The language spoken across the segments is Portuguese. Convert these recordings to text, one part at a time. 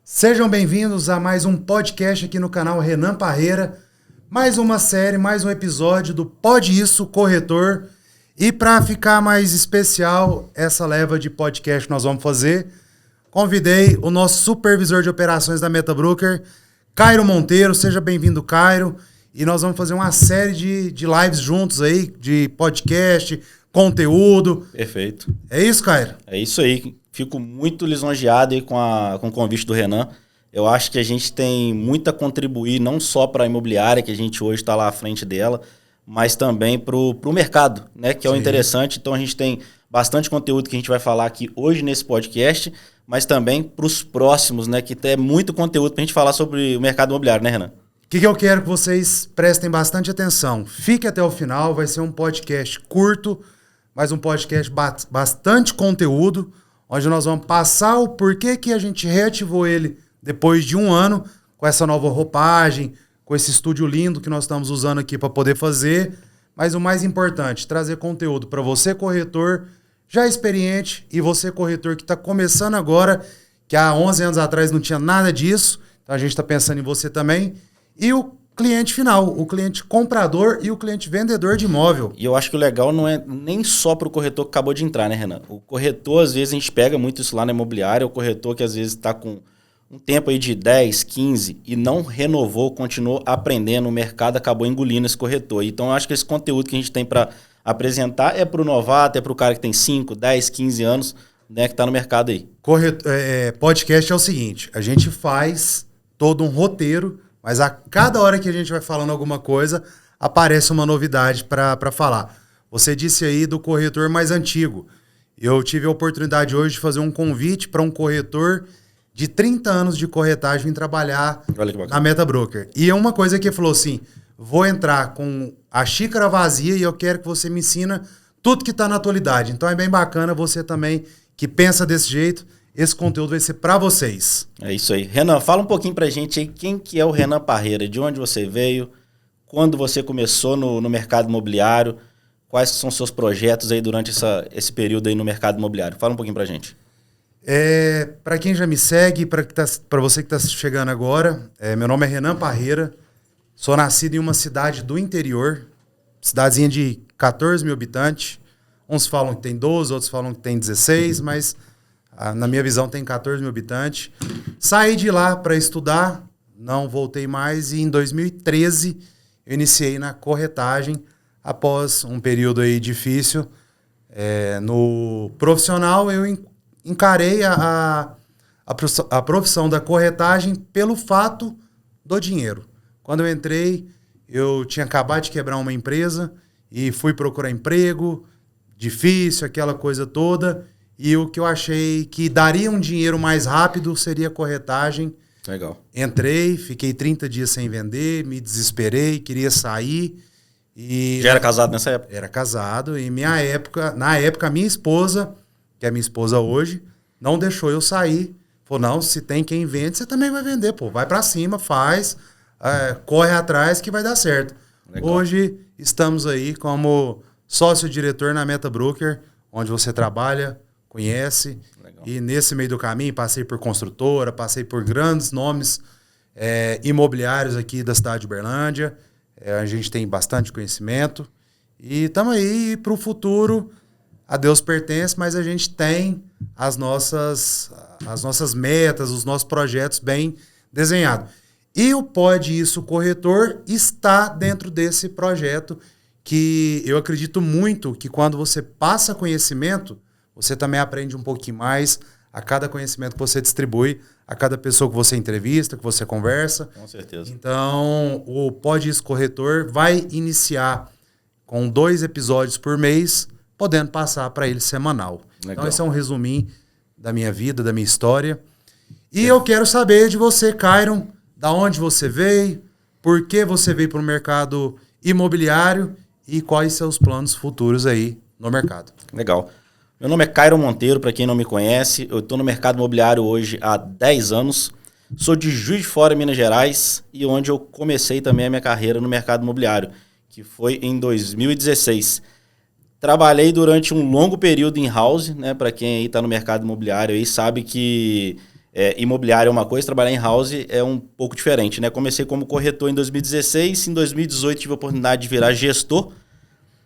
Sejam bem-vindos a mais um podcast aqui no canal Renan Parreira. Mais uma série, mais um episódio do Pode Isso Corretor. E para ficar mais especial, essa leva de podcast que nós vamos fazer, convidei o nosso supervisor de operações da Metabroker, Cairo Monteiro. Seja bem-vindo, Cairo. E nós vamos fazer uma série de lives juntos aí, de podcast, conteúdo. Perfeito. É isso, Cairo? É isso aí. Fico muito lisonjeado aí com o convite do Renan. Eu acho que a gente tem muito a contribuir, não só para a imobiliária, que a gente hoje está lá à frente dela, mas também para o mercado, né? Que é o interessante. Então a gente tem bastante conteúdo que a gente vai falar aqui hoje nesse podcast, mas também para os próximos, né? Que tem muito conteúdo para a gente falar sobre o mercado imobiliário, né, Renan? O que eu quero que vocês prestem bastante atenção. Fique até o final, vai ser um podcast curto, mas um podcast bastante conteúdo, onde nós vamos passar o porquê que a gente reativou ele depois de um ano, com essa nova roupagem, com esse estúdio lindo que nós estamos usando aqui para poder fazer. Mas o mais importante, trazer conteúdo para você, corretor já experiente, e você, corretor que está começando agora, que há 11 anos atrás não tinha nada disso. Então a gente está pensando em você também. E o cliente final, o cliente comprador e o cliente vendedor de imóvel. E eu acho que o legal não é nem só para o corretor que acabou de entrar, né, Renan? O corretor, às vezes, a gente pega muito isso lá na imobiliária, o corretor que às vezes está com um tempo aí de 10, 15 e não renovou, continuou aprendendo, o mercado acabou engolindo esse corretor. Então eu acho que esse conteúdo que a gente tem para apresentar é para o novato, é para o cara que tem 5, 10, 15 anos, né, que está no mercado aí. Podcast é o seguinte, a gente faz todo um roteiro, mas a cada hora que a gente vai falando alguma coisa, aparece uma novidade para falar. Você disse aí do corretor mais antigo. Eu tive a oportunidade hoje de fazer um convite para um corretor de 30 anos de corretagem vir trabalhar na Metabroker. E é uma coisa que ele falou assim, vou entrar com a xícara vazia e eu quero que você me ensina tudo que está na atualidade. Então é bem bacana você também que pensa desse jeito. Esse conteúdo vai ser para vocês. É isso aí. Renan, fala um pouquinho pra gente aí quem que é o Renan Parreira, de onde você veio, quando você começou no mercado imobiliário, quais são seus projetos aí durante esse período aí no mercado imobiliário. Fala um pouquinho pra gente. Para quem já me segue, para você que está chegando agora, meu nome é Renan Parreira, sou nascido em uma cidade do interior, cidadezinha de 14 mil habitantes, uns falam que tem 12, outros falam que tem 16, mas na minha visão tem 14 mil habitantes. Saí de lá para estudar, não voltei mais e em 2013 eu iniciei na corretagem após um período aí difícil. No profissional eu encarei a profissão da corretagem pelo fato do dinheiro. Quando eu entrei, eu tinha acabado de quebrar uma empresa e fui procurar emprego, difícil, aquela coisa toda. E o que eu achei que daria um dinheiro mais rápido seria a corretagem. Legal. Entrei, fiquei 30 dias sem vender, me desesperei, queria sair. Já era casado nessa época? Era casado e na época, a minha esposa, que é minha esposa hoje, não deixou eu sair. Falou, não, se tem quem vende, você também vai vender, pô. Vai pra cima, faz, corre atrás que vai dar certo. Legal. Hoje estamos aí como sócio-diretor na Metabroker, onde você trabalha, conhece. Legal. E nesse meio do caminho passei por construtora, passei por grandes nomes imobiliários aqui da cidade de Uberlândia. A gente tem bastante conhecimento e estamos aí para o futuro. A Deus pertence, mas a gente tem as nossas metas, os nossos projetos bem desenhados. E o Pode Isso Corretor está dentro desse projeto que eu acredito muito que quando você passa conhecimento, você também aprende um pouquinho mais a cada conhecimento que você distribui, a cada pessoa que você entrevista, que você conversa. Com certeza. Então, o Pode Isso Corretor vai iniciar com 2 episódios por mês, podendo passar para ele semanal. Legal. Então, esse é um resuminho da minha vida, da minha história. E eu quero saber de você, Cairo, da onde você veio, por que você veio para o mercado imobiliário e quais seus planos futuros aí no mercado. Legal. Meu nome é Cairo Monteiro, para quem não me conhece. Eu estou no mercado imobiliário hoje há 10 anos. Sou de Juiz de Fora, Minas Gerais, e onde eu comecei também a minha carreira no mercado imobiliário, que foi em 2016. Trabalhei durante um longo período em house, né? Para quem aí está no mercado imobiliário aí sabe que imobiliária é uma coisa, trabalhar em house é um pouco diferente, né? Comecei como corretor em 2016, em 2018 tive a oportunidade de virar gestor,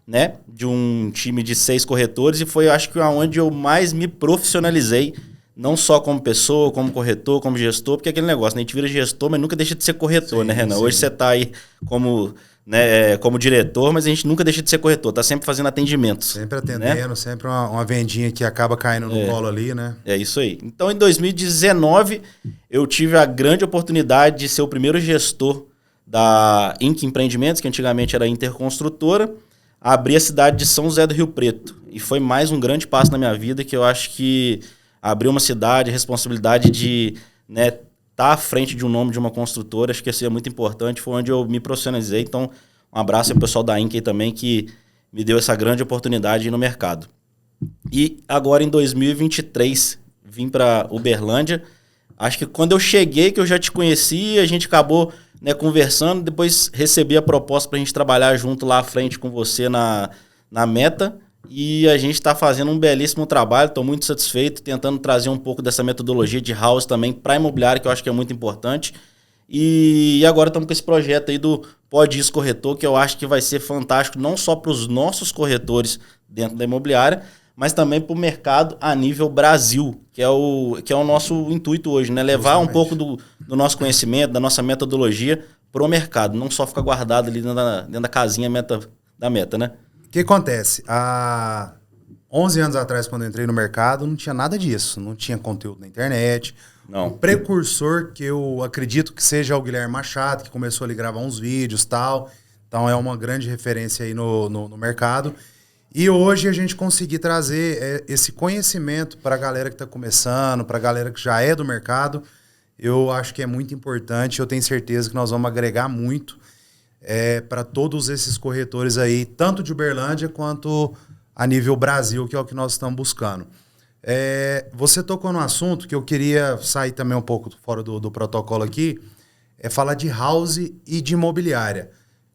né, de um time de 6 corretores, e foi, acho que, onde eu mais me profissionalizei, não só como pessoa, como corretor, como gestor, porque é aquele negócio, né? A gente vira gestor, mas nunca deixa de ser corretor, né, Renan? Sim. Hoje você está aí como, né, como diretor, mas a gente nunca deixa de ser corretor, está sempre fazendo atendimentos. Sempre atendendo, né? Sempre uma vendinha que acaba caindo no colo ali, né? É isso aí. Então, em 2019, eu tive a grande oportunidade de ser o primeiro gestor da Inc. Empreendimentos, que antigamente era Interconstrutora, abri a cidade de São José do Rio Preto. E foi mais um grande passo na minha vida, que eu acho que abrir uma cidade, a responsabilidade de, né, estar à frente de um nome de uma construtora, acho que isso é muito importante, foi onde eu me profissionalizei. Então, um abraço ao pessoal da Inc. aí também, que me deu essa grande oportunidade no mercado. E agora, em 2023, vim para Uberlândia. Acho que quando eu cheguei, que eu já te conheci, a gente acabou, né, conversando, depois recebi a proposta para a gente trabalhar junto lá à frente com você na Meta, e a gente está fazendo um belíssimo trabalho, estou muito satisfeito, tentando trazer um pouco dessa metodologia de house também para imobiliária, que eu acho que é muito importante. E agora estamos com esse projeto aí do Pode Isso Corretor, que eu acho que vai ser fantástico, não só para os nossos corretores dentro da imobiliária, mas também para o mercado a nível Brasil, que é o nosso intuito hoje, né? Levar justamente um pouco do nosso conhecimento, da nossa metodologia para o mercado, não só ficar guardado ali dentro da casinha da Meta, né? O que acontece? Há 11 anos atrás, quando eu entrei no mercado, não tinha nada disso. Não tinha conteúdo na internet. Não. O precursor, que eu acredito que seja o Guilherme Machado, que começou ali a gravar uns vídeos e tal. Então é uma grande referência aí no mercado. E hoje a gente conseguir trazer esse conhecimento para a galera que está começando, para a galera que já é do mercado, eu acho que é muito importante. Eu tenho certeza que nós vamos agregar muito para todos esses corretores aí, tanto de Uberlândia quanto a nível Brasil, que é o que nós estamos buscando. Você tocou num assunto que eu queria sair também um pouco fora do protocolo aqui, falar de house e de imobiliária.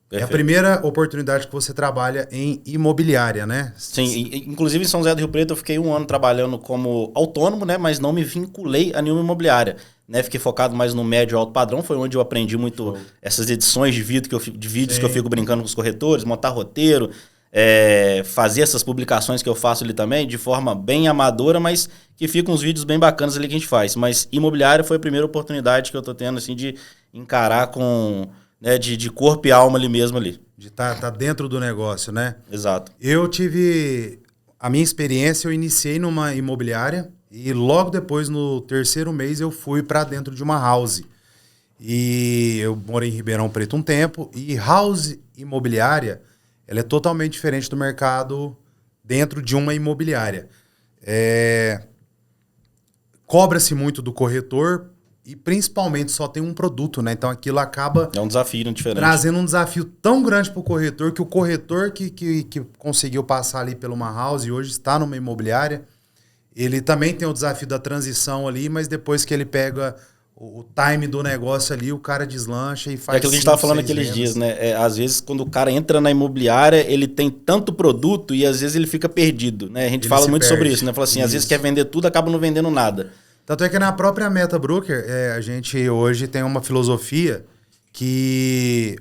Perfeito. É a primeira oportunidade que você trabalha em imobiliária, né? Sim, inclusive em São José do Rio Preto eu fiquei 1 ano trabalhando como autônomo, né? Mas não me vinculei a nenhuma imobiliária, né? Fiquei focado mais no médio e alto padrão, foi onde eu aprendi muito essas edições de vídeos que eu fico brincando com os corretores, montar roteiro, fazer essas publicações que eu faço ali também, de forma bem amadora, mas que ficam uns vídeos bem bacanas ali que a gente faz. Mas imobiliária foi a primeira oportunidade que eu tô tendo, assim, de encarar com... né, de corpo e alma ali mesmo ali. De tá dentro do negócio, né? Exato. Eu tive... A minha experiência, eu iniciei numa imobiliária e logo depois, no 3º mês, eu fui para dentro de uma house. E eu morei em Ribeirão Preto um tempo. E house imobiliária, ela é totalmente diferente do mercado dentro de uma imobiliária. Cobra-se muito do corretor, e principalmente só tem um produto, né? Então aquilo acaba... É um desafio diferente. Trazendo um desafio tão grande para o corretor, que o corretor que conseguiu passar ali por uma house e hoje está numa imobiliária, ele também tem o desafio da transição ali, mas depois que ele pega o time do negócio ali, o cara deslancha e faz... É aquilo que a gente estava falando aqueles dias, né? Às vezes, quando o cara entra na imobiliária, ele tem tanto produto e às vezes ele fica perdido, né? A gente fala muito sobre isso, né? Fala assim, às vezes quer vender tudo, acaba não vendendo nada. Tanto é que na própria Meta Broker, a gente hoje tem uma filosofia que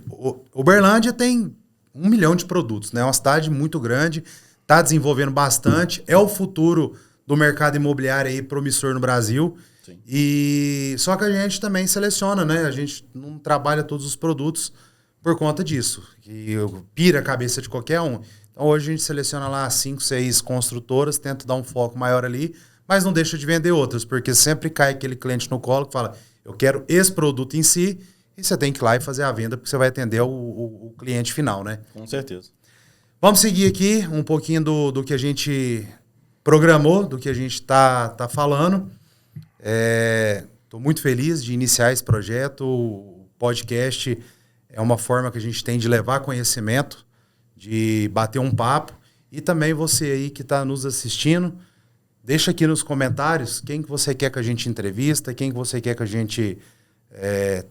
Uberlândia tem 1 milhão de produtos, né? É uma cidade muito grande, está desenvolvendo bastante, é o futuro do mercado imobiliário aí promissor no Brasil. Sim. E só que a gente também seleciona, né? A gente não trabalha todos os produtos por conta disso, que pira a cabeça de qualquer um. Então hoje a gente seleciona lá 5, 6 construtoras, tenta dar um foco maior ali, mas não deixa de vender outras, porque sempre cai aquele cliente no colo que fala, eu quero esse produto em si, e você tem que ir lá e fazer a venda, porque você vai atender o cliente final, né? Com certeza. Vamos seguir aqui um pouquinho do que a gente programou, do que a gente está falando. Estou muito feliz de iniciar esse projeto. O podcast é uma forma que a gente tem de levar conhecimento, de bater um papo, e também você aí que está nos assistindo, deixa aqui nos comentários quem que você quer que a gente entrevista, quem que você quer que a gente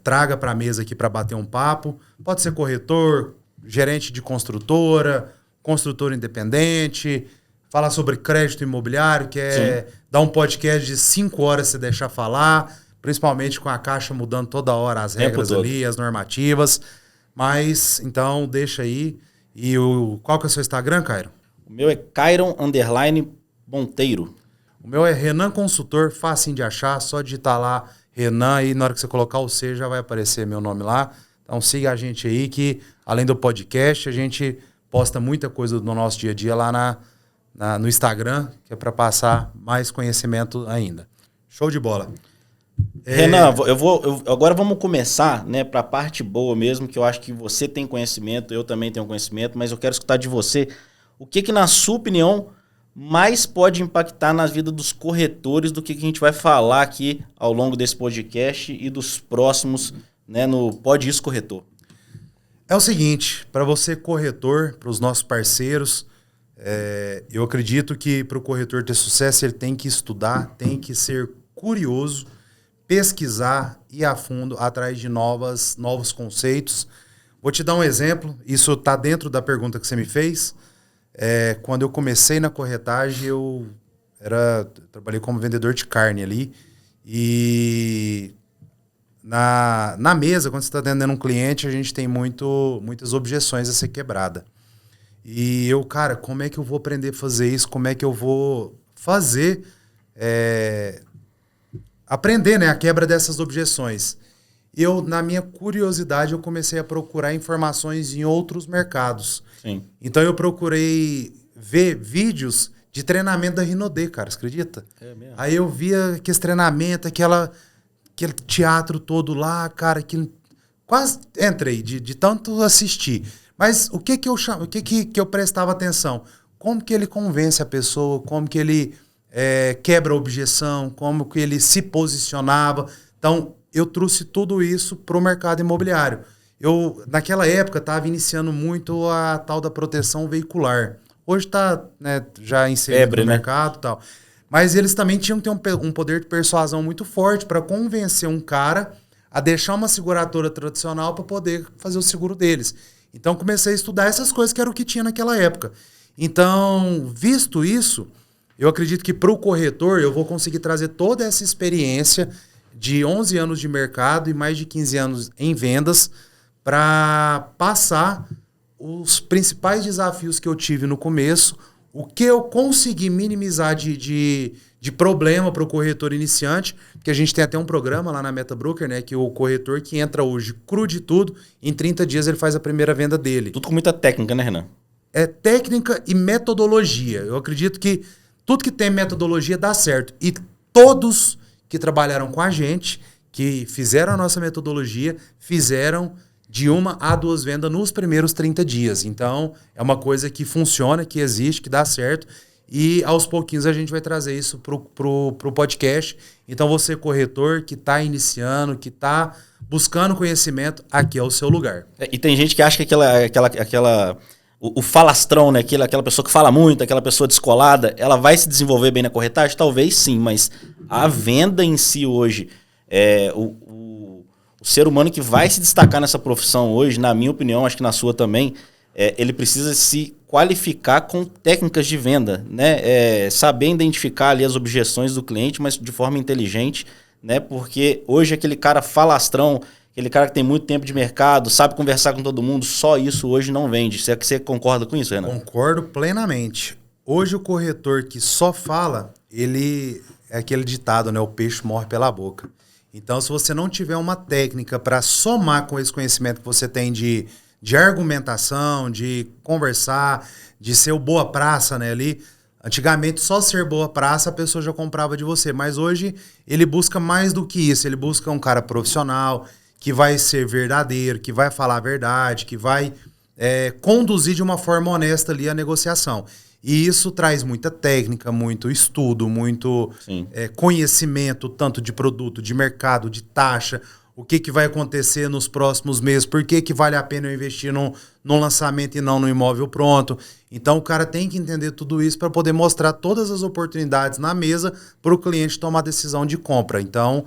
traga para a mesa aqui para bater um papo. Pode ser corretor, gerente de construtora, construtor independente, falar sobre crédito imobiliário, quer dar um podcast de 5 horas se deixar falar, principalmente com a Caixa mudando toda hora as regras ali, as normativas. Mas, então, deixa aí. E qual que é o seu Instagram, Cairo? O meu é Cairon_Monteiro. O meu é Renan Consultor, facinho de achar, só digitar lá Renan e na hora que você colocar o C já vai aparecer meu nome lá. Então siga a gente aí que, além do podcast, a gente posta muita coisa do nosso dia a dia lá no Instagram, que é para passar mais conhecimento ainda. Show de bola. Renan, agora vamos começar, né, para a parte boa mesmo, que eu acho que você tem conhecimento, eu também tenho conhecimento, mas eu quero escutar de você o que na sua opinião mais pode impactar na vida dos corretores do que a gente vai falar aqui ao longo desse podcast e dos próximos, né, no Pode Isso Corretor. É o seguinte, para você corretor, para os nossos parceiros, eu acredito que para o corretor ter sucesso ele tem que estudar, tem que ser curioso, pesquisar, ir a fundo atrás de novos conceitos. Vou te dar um exemplo, isso está dentro da pergunta que você me fez. Quando eu comecei na corretagem, eu trabalhei como vendedor de carne ali. E na mesa, quando você está atendendo um cliente, a gente tem muitas objeções a ser quebrada. E eu, cara, como é que eu vou aprender a fazer isso? Como é que eu vou fazer... aprender, né, a quebra dessas objeções. Na minha curiosidade, eu comecei a procurar informações em outros mercados. Sim. Então, eu procurei ver vídeos de treinamento da Rinode, cara, você acredita? É mesmo? Aí eu via aquele treinamento, aquele teatro todo lá, cara, quase entrei de tanto assistir. Mas o que eu prestava atenção? Como que ele convence a pessoa, como que ele... quebra a objeção, como que ele se posicionava. Então, eu trouxe tudo isso para o mercado imobiliário. Eu, naquela época, estava iniciando muito a tal da proteção veicular. Hoje está, né, já inserido no mercado e tal. Mas eles também tinham que ter um poder de persuasão muito forte para convencer um cara a deixar uma seguradora tradicional para poder fazer o seguro deles. Então, comecei a estudar essas coisas que era o que tinha naquela época. Então, visto isso... eu acredito que para o corretor eu vou conseguir trazer toda essa experiência de 11 anos de mercado e mais de 15 anos em vendas para passar os principais desafios que eu tive no começo, o que eu consegui minimizar de problema para o corretor iniciante, porque a gente tem até um programa lá na MetaBroker, né, que o corretor que entra hoje cru de tudo, em 30 dias ele faz a primeira venda dele. Tudo com muita técnica, né, Renan? É técnica e metodologia. Eu acredito que tudo que tem metodologia dá certo. E todos que trabalharam com a gente, que fizeram a nossa metodologia, fizeram de 1 a 2 vendas nos primeiros 30 dias. Então, é uma coisa que funciona, que existe, que dá certo. E aos pouquinhos a gente vai trazer isso pro podcast. Então, você, corretor, que está iniciando, que está buscando conhecimento, aqui é o seu lugar. E tem gente que acha que o falastrão, né? Aquela pessoa que fala muito, aquela pessoa descolada, ela vai se desenvolver bem na corretagem? Talvez sim, mas a venda em si hoje, o ser humano que vai se destacar nessa profissão hoje, na minha opinião, acho que na sua também, ele precisa se qualificar com técnicas de venda, né? Saber identificar ali as objeções do cliente, mas de forma inteligente, né? Porque hoje aquele cara falastrão, aquele cara que tem muito tempo de mercado, sabe conversar com todo mundo, só isso hoje não vende. Você concorda com isso, Renan? Concordo plenamente. Hoje o corretor que só fala, ele é aquele ditado, né? O peixe morre pela boca. Então, se você não tiver uma técnica para somar com esse conhecimento que você tem de argumentação, de conversar, de ser o boa praça, né, ali... Antigamente, só ser boa praça, a pessoa já comprava de você. Mas hoje, ele busca mais do que isso. Ele busca um cara profissional, que vai ser verdadeiro, que vai falar a verdade, que vai conduzir de uma forma honesta ali a negociação. E isso traz muita técnica, muito estudo, muito conhecimento, tanto de produto, de mercado, de taxa, o que vai acontecer nos próximos meses, por que vale a pena eu investir num lançamento e não no imóvel pronto. Então o cara tem que entender tudo isso para poder mostrar todas as oportunidades na mesa para o cliente tomar a decisão de compra. Então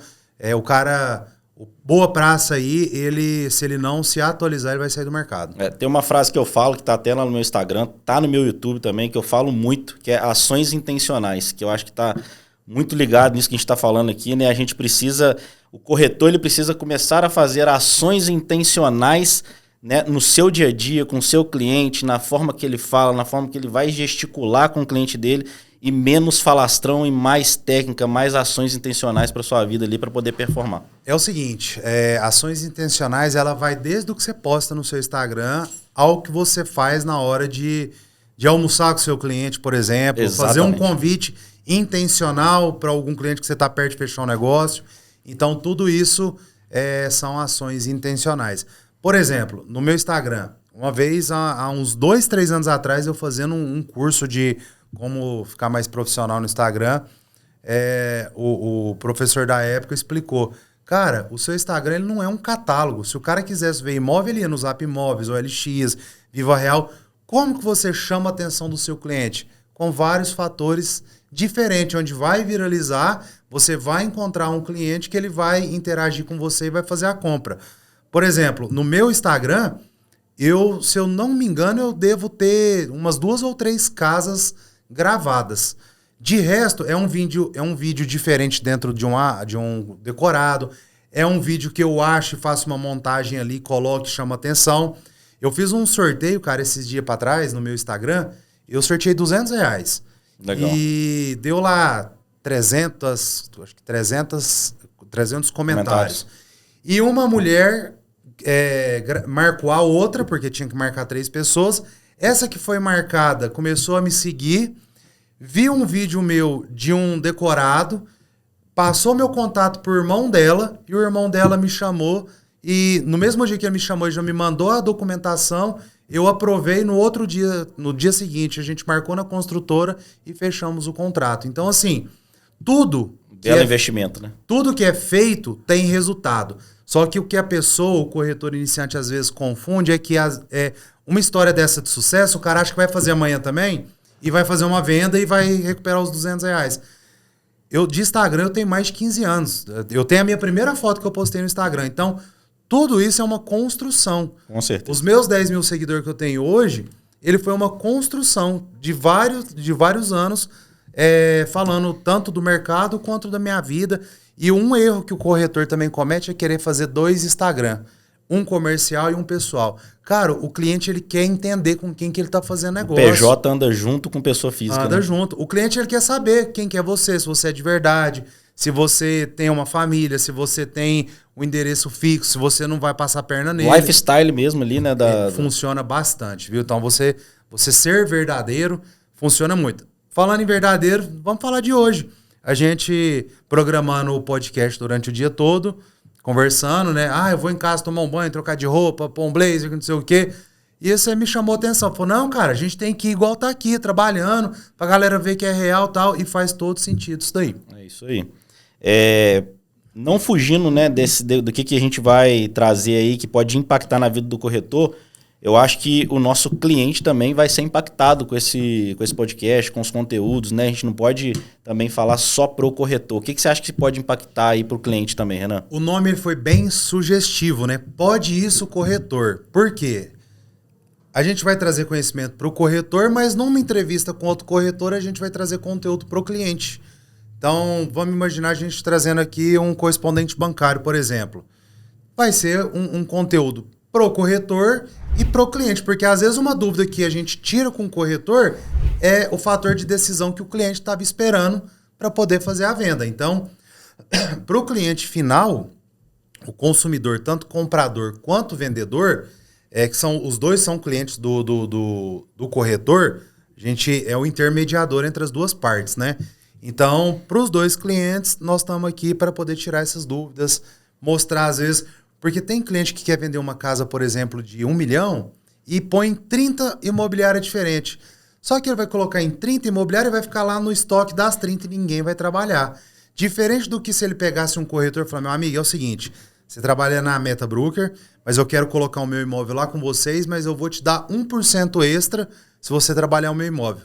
o cara o Boa Praça aí, se ele não se atualizar, ele vai sair do mercado. Tem uma frase que eu falo, que tá até lá no meu Instagram, tá no meu YouTube também, que eu falo muito, que é ações intencionais, que eu acho que tá muito ligado nisso que a gente está falando aqui, né? A gente precisa, o corretor ele precisa começar a fazer ações intencionais, né, no seu dia a dia, com o seu cliente, na forma que ele fala, na forma que ele vai gesticular com o cliente dele, e menos falastrão e mais técnica, mais ações intencionais para sua vida ali para poder performar. É o seguinte, ações intencionais, ela vai desde o que você posta no seu Instagram ao que você faz na hora de almoçar com o seu cliente, por exemplo, Exatamente. fazer um convite intencional para algum cliente que você está perto de fechar um negócio. Então, tudo isso são ações intencionais. Por exemplo, no meu Instagram, uma vez, há uns 2, 3 anos atrás, eu fazendo um curso de como ficar mais profissional no Instagram, o professor da época explicou, cara, o seu Instagram ele não é um catálogo. Se o cara quisesse ver imóvel, ele ia no Zap Imóveis, OLX, Viva Real. Como que você chama a atenção do seu cliente? Com vários fatores diferentes, onde vai viralizar, você vai encontrar um cliente que ele vai interagir com você e vai fazer a compra. Por exemplo, no meu Instagram, se eu não me engano, eu devo ter umas 2 ou 3 casas gravadas. De resto, é um vídeo diferente dentro de um decorado. É um vídeo que eu acho e faço uma montagem ali, coloco e chama atenção. Eu fiz um sorteio, cara, esses dias para trás, no meu Instagram. Eu sorteei R$200. Legal. E deu lá 300 comentários. E uma mulher marcou a outra, porque tinha que marcar 3 pessoas. Essa que foi marcada começou a me seguir, viu um vídeo meu de um decorado, passou meu contato pro irmão dela, e o irmão dela me chamou, e no mesmo dia que ele me chamou, ele já me mandou a documentação, eu aprovei no outro dia, no dia seguinte, a gente marcou na construtora e fechamos o contrato. Então, assim, tudo... investimento, né? Tudo que é feito tem resultado. Só que o que a pessoa, o corretor iniciante, às vezes confunde é que uma história dessa de sucesso, o cara acha que vai fazer amanhã também e vai fazer uma venda e vai recuperar os R$200. De Instagram eu tenho mais de 15 anos. Eu tenho a minha primeira foto que eu postei no Instagram. Então, tudo isso é uma construção. Com certeza. Os meus 10 mil seguidores que eu tenho hoje, ele foi uma construção de vários anos, falando tanto do mercado quanto da minha vida. E um erro que o corretor também comete é querer fazer 2 Instagram. Um comercial e um pessoal. Cara, o cliente ele quer entender com quem que ele está fazendo negócio. O PJ anda junto com pessoa física. Anda né? junto. O cliente ele quer saber quem que é você, se você é de verdade, se você tem uma família, se você tem um endereço fixo, se você não vai passar a perna nele. Lifestyle mesmo ali, né? Funciona bastante, viu? Então você ser verdadeiro funciona muito. Falando em verdadeiro, vamos falar de hoje. A gente programando o podcast durante o dia todo, conversando, né? Eu vou em casa tomar um banho, trocar de roupa, pôr um blazer, não sei o quê. E você me chamou a atenção. Falou, não, cara, a gente tem que ir igual tá aqui, trabalhando, pra galera ver que é real e tal. E faz todo sentido isso daí. É isso aí. Não fugindo, né, do que a gente vai trazer aí, que pode impactar na vida do corretor, eu acho que o nosso cliente também vai ser impactado com esse podcast, com os conteúdos, né? A gente não pode também falar só pro corretor. O que você acha que pode impactar aí pro cliente também, Renan? O nome foi bem sugestivo, né? Pode isso, corretor. Por quê? A gente vai trazer conhecimento pro corretor, mas numa entrevista com outro corretor, a gente vai trazer conteúdo pro cliente. Então, vamos imaginar a gente trazendo aqui um correspondente bancário, por exemplo. Vai ser um conteúdo pro corretor e pro cliente, porque às vezes uma dúvida que a gente tira com o corretor é o fator de decisão que o cliente estava esperando para poder fazer a venda. Então, para o cliente final, o consumidor, tanto comprador quanto vendedor, os dois são clientes do corretor, a gente é o intermediador entre as duas partes, né? Então, para os dois clientes, nós estamos aqui para poder tirar essas dúvidas, mostrar às vezes... Porque tem cliente que quer vender uma casa, por exemplo, de 1 milhão e põe 30 imobiliárias diferentes. Só que ele vai colocar em 30 imobiliárias e vai ficar lá no estoque das 30 e ninguém vai trabalhar. Diferente do que se ele pegasse um corretor e falar, meu amigo, é o seguinte, você trabalha na Meta Broker, mas eu quero colocar o meu imóvel lá com vocês, mas eu vou te dar 1% extra se você trabalhar o meu imóvel.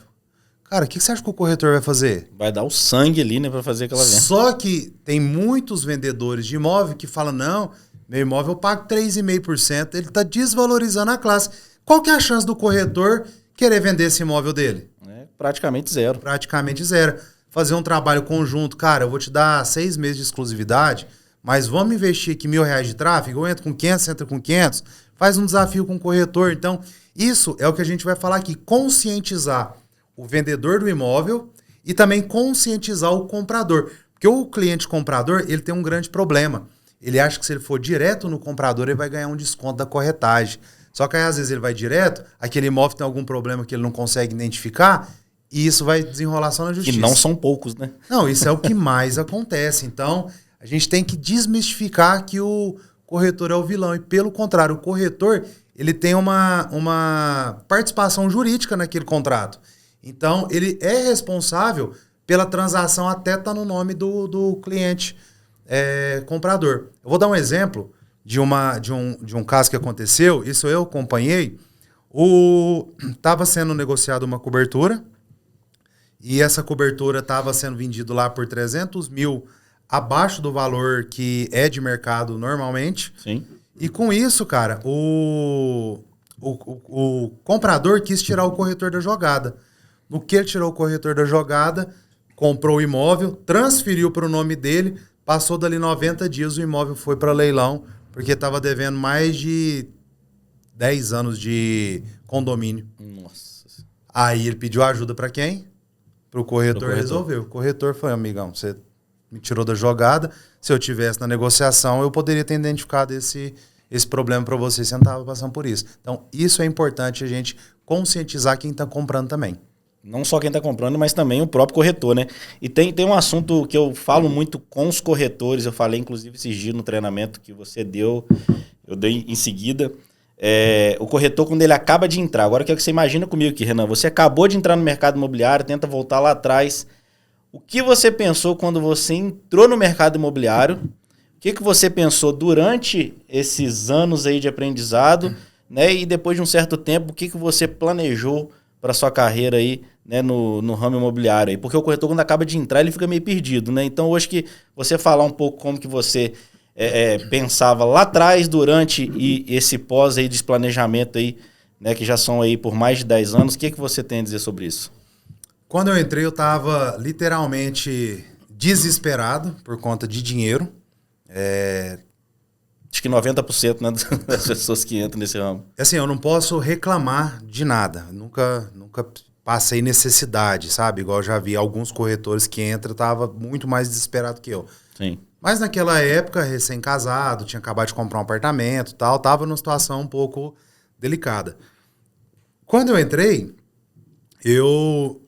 Cara, o que você acha que o corretor vai fazer? Vai dar o sangue ali, né, para fazer aquela venda. Só que tem muitos vendedores de imóvel que falam, não, meu imóvel eu pago 3,5%, ele está desvalorizando a classe. Qual que é a chance do corretor querer vender esse imóvel dele? É praticamente zero. Praticamente zero. Fazer um trabalho conjunto, cara, eu vou te dar 6 meses de exclusividade, mas vamos investir aqui R$1.000 de tráfego, eu entro com 500, você entra com 500, faz um desafio com o corretor. Então, isso é o que a gente vai falar aqui, conscientizar o vendedor do imóvel e também conscientizar o comprador. Porque o cliente comprador, ele tem um grande problema. Ele acha que se ele for direto no comprador, ele vai ganhar um desconto da corretagem. Só que aí, às vezes, ele vai direto, aquele imóvel tem algum problema que ele não consegue identificar, e isso vai desenrolar só na justiça. E não são poucos, né? Não, isso é o que mais acontece. Então, a gente tem que desmistificar que o corretor é o vilão. E, pelo contrário, o corretor, ele tem uma participação jurídica naquele contrato. Então, ele é responsável pela transação até estar no nome do cliente comprador. Eu vou dar um exemplo de um caso que aconteceu, isso eu acompanhei. Estava sendo negociada uma cobertura e essa cobertura estava sendo vendida lá por 300 mil abaixo do valor que é de mercado normalmente. Sim. E com isso, cara, o comprador quis tirar o corretor da jogada. No que ele tirou o corretor da jogada, comprou o imóvel, transferiu para o nome dele, passou dali 90 dias, o imóvel foi para leilão, porque estava devendo mais de 10 anos de condomínio. Nossa. Aí ele pediu ajuda para quem? Para o corretor resolver. O corretor foi, amigão, você me tirou da jogada, se eu tivesse na negociação, eu poderia ter identificado esse problema para você, você não estava passando por isso. Então, isso é importante a gente conscientizar quem está comprando também. Não só quem está comprando, mas também o próprio corretor, né? E tem um assunto que eu falo muito com os corretores, eu falei inclusive esses dias no treinamento que você deu, eu dei em seguida. O corretor, quando ele acaba de entrar, agora eu quero que você imagina comigo aqui, Renan, você acabou de entrar no mercado imobiliário, tenta voltar lá atrás. O que você pensou quando você entrou no mercado imobiliário? O que você pensou durante esses anos aí de aprendizado, né? E depois de um certo tempo, o que você planejou para sua carreira aí, né, no ramo imobiliário aí? Porque o corretor, quando acaba de entrar, ele fica meio perdido, né? Então, hoje que você falar um pouco como que você pensava lá atrás, durante e esse pós aí de planejamento aí, né, que já são aí por mais de 10 anos, o que você tem a dizer sobre isso? Quando eu entrei, eu estava literalmente desesperado por conta de dinheiro. Acho que 90%, né, das pessoas que entram nesse ramo. Assim, eu não posso reclamar de nada. Nunca passei necessidade, sabe? Igual eu já vi alguns corretores que entram, tava muito mais desesperado que eu. Sim. Mas naquela época, recém-casado, tinha acabado de comprar um apartamento e tal, tava numa situação um pouco delicada. Quando eu entrei, eu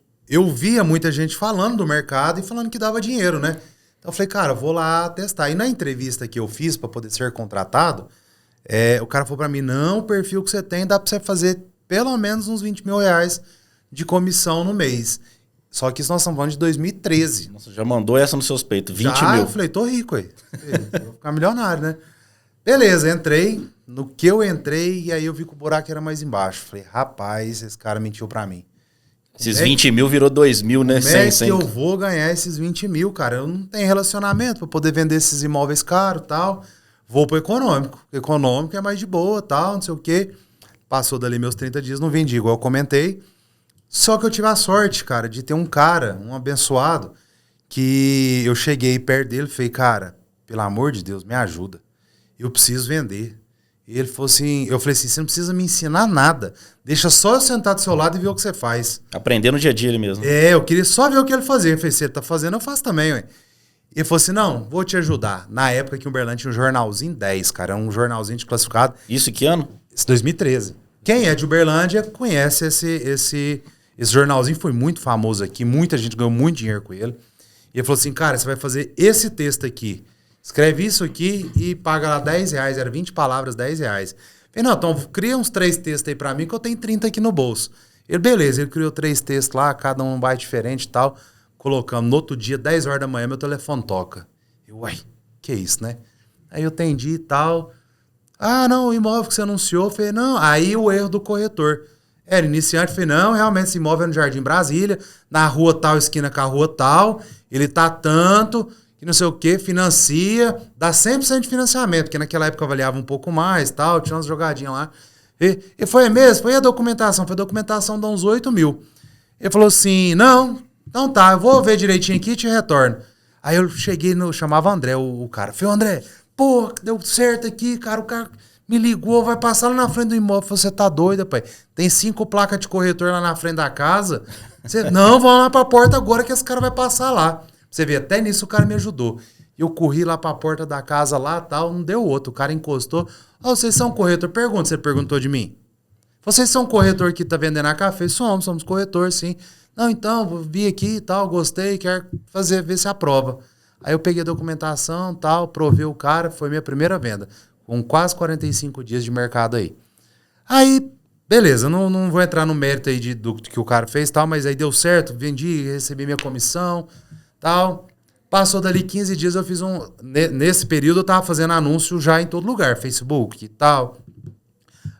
via muita gente falando do mercado e falando que dava dinheiro, né? Então eu falei, cara, vou lá testar. E na entrevista que eu fiz para poder ser contratado, o cara falou para mim, não, o perfil que você tem dá para você fazer pelo menos uns R$20 mil de comissão no mês. Só que isso nós estamos falando de 2013. Nossa, já mandou essa nos seus peitos, 20 já, mil. Eu falei, tô rico aí. Vou ficar milionário, né? Beleza, entrei. No que eu entrei, e aí eu vi que o buraco era mais embaixo. Falei, rapaz, esse cara mentiu para mim. Esses 20 mil virou 2 mil, né? Como é que eu vou ganhar esses 20 mil, cara? Eu não tenho relacionamento para poder vender esses imóveis caros e tal. Vou pro econômico. Econômico é mais de boa, tal, não sei o quê. Passou dali meus 30 dias, não vendi, igual eu comentei. Só que eu tive a sorte, cara, de ter um cara, um abençoado, que eu cheguei perto dele e falei, cara, pelo amor de Deus, me ajuda. Eu preciso vender. E ele falou assim, eu falei assim, você não precisa me ensinar nada. Deixa só eu sentar do seu lado e ver o que você faz. Aprender no dia a dia ele mesmo. Eu queria só ver o que ele fazia. Eu falei, se ele tá fazendo, eu faço também, ué. Ele falou assim, não, vou te ajudar. Na época que o Uberlândia tinha um jornalzinho 10, cara, um jornalzinho de classificado. Isso que ano? Esse 2013. Quem é de Uberlândia conhece esse jornalzinho, foi muito famoso aqui, muita gente ganhou muito dinheiro com ele. E ele falou assim, cara, você vai fazer esse texto aqui. Escreve isso aqui e paga lá R$10, era 20 palavras, R$10. Falei, não, então cria uns 3 textos aí pra mim que eu tenho 30 aqui no bolso. Ele, beleza, ele criou 3 textos lá, cada um bairro diferente e tal. Colocamos, no outro dia, 10 horas da manhã, meu telefone toca. Eu, uai, que isso, né? Aí eu atendi e tal. Ah, não, o imóvel que você anunciou. Eu falei, não, aí o erro do corretor. Era iniciante, falei, não, realmente esse imóvel é no Jardim Brasília, na rua tal, esquina com a rua tal, ele tá tanto, que não sei o que, financia, dá 100% de financiamento, porque naquela época avaliava um pouco mais, tal, tinha umas jogadinhas lá. E foi mesmo, foi a documentação dá uns 8 mil. Ele falou assim, não, então tá, eu vou ver direitinho aqui e te retorno. Aí eu cheguei, chamava André, o cara, falei, André, pô, deu certo aqui, cara, o cara me ligou, vai passar lá na frente do imóvel. Você tá doido, pai? Tem 5 placas de corretor lá na frente da casa. Não, vamos lá pra porta agora que esse cara vai passar lá. Você vê, até nisso o cara me ajudou. Eu corri lá pra porta da casa lá, tal, não deu outro. O cara encostou. Ó, vocês são corretor? Pergunta, você perguntou de mim. Vocês são corretor que tá vendendo a café? Somos corretor, sim. Não, então, vi aqui e tal, gostei, quero ver se aprova. Aí eu peguei a documentação, tal, provei o cara, foi minha primeira venda. Com quase 45 dias de mercado aí. Aí, beleza, não vou entrar no mérito aí do que o cara fez, tal, mas aí deu certo, vendi, recebi minha comissão, tal. Passou dali 15 dias, eu fiz nesse período eu tava fazendo anúncio já em todo lugar, Facebook e tal.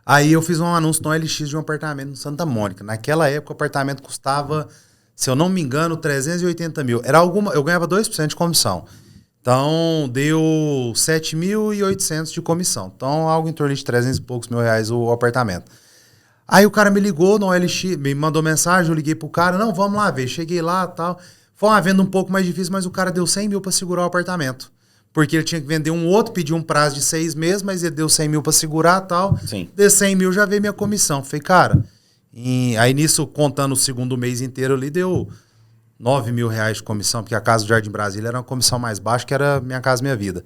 Aí eu fiz um anúncio no OLX de um apartamento em Santa Mônica. Naquela época o apartamento custava, se eu não me engano, 380 mil. Eu ganhava 2% de comissão. Então, deu 7.800 de comissão. Então, algo em torno de 300 e poucos mil reais o apartamento. Aí o cara me ligou no OLX, me mandou mensagem, eu liguei pro cara, não, vamos lá ver. Cheguei lá e tal. Foi uma venda um pouco mais difícil, mas o cara deu 100 mil para segurar o apartamento. Porque ele tinha que vender um outro, pediu um prazo de 6 meses, mas ele deu 100 mil para segurar e tal. Sim. De 100 mil já veio minha comissão. Falei, cara, aí nisso, contando o segundo mês inteiro ali, deu 9 mil reais de comissão, porque a Casa do Jardim Brasília era uma comissão mais baixa, que era Minha Casa Minha Vida.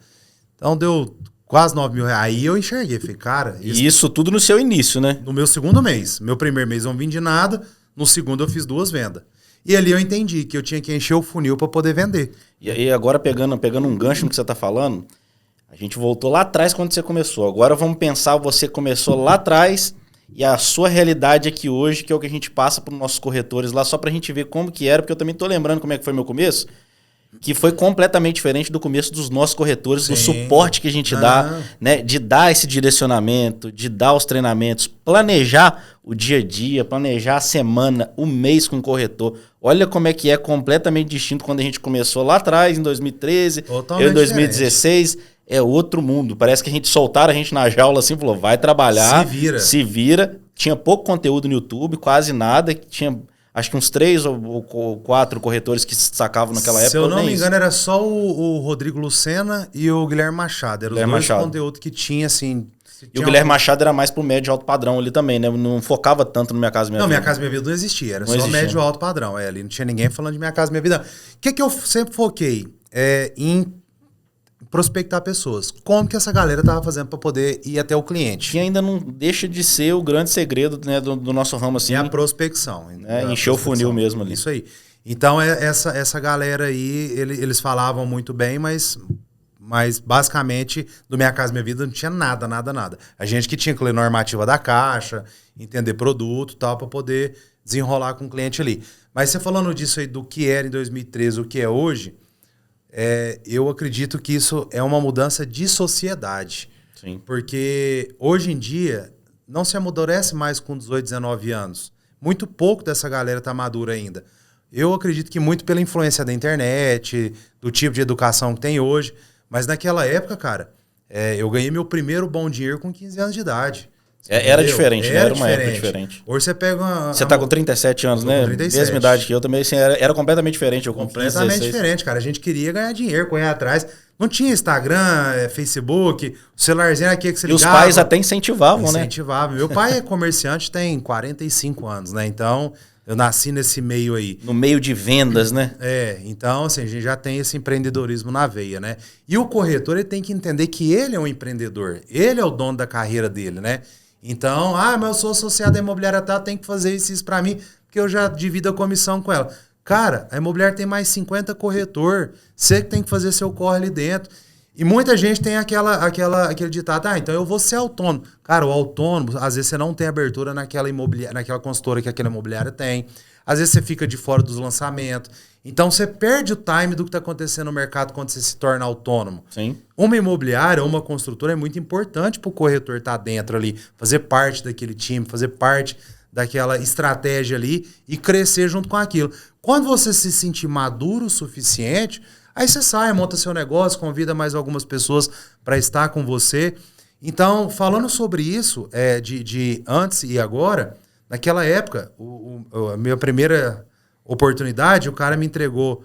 Então deu quase 9 mil reais. Aí eu enxerguei, falei, cara... E isso tudo no seu início, né? No meu segundo mês. Meu primeiro mês eu não vendi nada, no segundo eu fiz 2 vendas. E ali eu entendi que eu tinha que encher o funil para poder vender. E agora, pegando um gancho no que você está falando, a gente voltou lá atrás quando você começou. Agora vamos pensar, você começou lá atrás e a sua realidade aqui hoje, que é o que a gente passa para os nossos corretores lá, só para a gente ver como que era, porque eu também estou lembrando como é que foi meu começo, que foi completamente diferente do começo dos nossos corretores, Sim. do suporte que a gente dá, né, de dar esse direcionamento, de dar os treinamentos, planejar o dia a dia, planejar a semana, o mês com o corretor. Olha como é que é completamente distinto quando a gente começou lá atrás, em 2013, em 2016, diferente. É outro mundo. Parece que soltaram a gente na jaula assim, falou, vai trabalhar, se vira. Tinha pouco conteúdo no YouTube, quase nada, tinha... Acho que uns 3 ou 4 corretores que se destacavam naquela época. Se eu não me engano, era só o Rodrigo Lucena e o Guilherme Machado. Eram os dois conteúdos que tinha, assim... E o Guilherme Machado era mais pro médio e alto padrão ali também, né? Não focava tanto no Minha Casa Minha Vida. Não, Minha Casa Minha Vida não existia. Era só médio e alto padrão. Ali não tinha ninguém falando de Minha Casa Minha Vida. O que eu sempre foquei? Em prospectar pessoas. Como que essa galera tava fazendo para poder ir até o cliente? Que ainda não deixa de ser o grande segredo, né, do nosso ramo, assim. É a prospecção. Encher o funil mesmo ali. Isso aí. Então, essa galera aí, eles falavam muito bem, mas basicamente, do Minha Casa Minha Vida não tinha nada. A gente que tinha que ler normativa da Caixa, entender produto e tal, para poder desenrolar com o cliente ali. Mas você falando disso aí, do que era em 2013, o que é hoje... eu acredito que isso é uma mudança de sociedade. Sim. Porque hoje em dia não se amadurece mais com 18, 19 anos. Muito pouco dessa galera está madura ainda. Eu acredito que muito pela influência da internet, do tipo de educação que tem hoje. Mas naquela época, cara, eu ganhei meu primeiro bom dinheiro com 15 anos de idade. Era diferente, né? Era uma época diferente. Hoje você pega Você tá com 37 anos, né? 37. Mesma idade que eu também, assim, era completamente diferente. Completamente diferente, cara. A gente queria ganhar dinheiro, correr atrás. Não tinha Instagram, Facebook, o celularzinho aqui que você ligava. E os pais até incentivavam, né? Incentivavam. Meu pai é comerciante, tem 45 anos, né? Então, eu nasci nesse meio aí. No meio de vendas, né? Então, assim, a gente já tem esse empreendedorismo na veia, né? E o corretor, ele tem que entender que ele é um empreendedor. Ele é o dono da carreira dele, né? Então, mas eu sou associado à imobiliária, tem que fazer isso pra mim, porque eu já divido a comissão com ela. Cara, a imobiliária tem mais 50 corretor, você que tem que fazer seu corre ali dentro. E muita gente tem aquele ditado, então eu vou ser autônomo. Cara, o autônomo, às vezes você não tem abertura naquela consultora que aquela imobiliária tem. Às vezes você fica de fora dos lançamentos. Então você perde o time do que está acontecendo no mercado quando você se torna autônomo. Sim. Uma imobiliária, uma construtora é muito importante para o corretor estar dentro ali, fazer parte daquele time, fazer parte daquela estratégia ali e crescer junto com aquilo. Quando você se sentir maduro o suficiente, aí você sai, monta seu negócio, convida mais algumas pessoas para estar com você. Então, falando sobre isso, de antes e agora, naquela época, a minha primeira oportunidade, o cara me entregou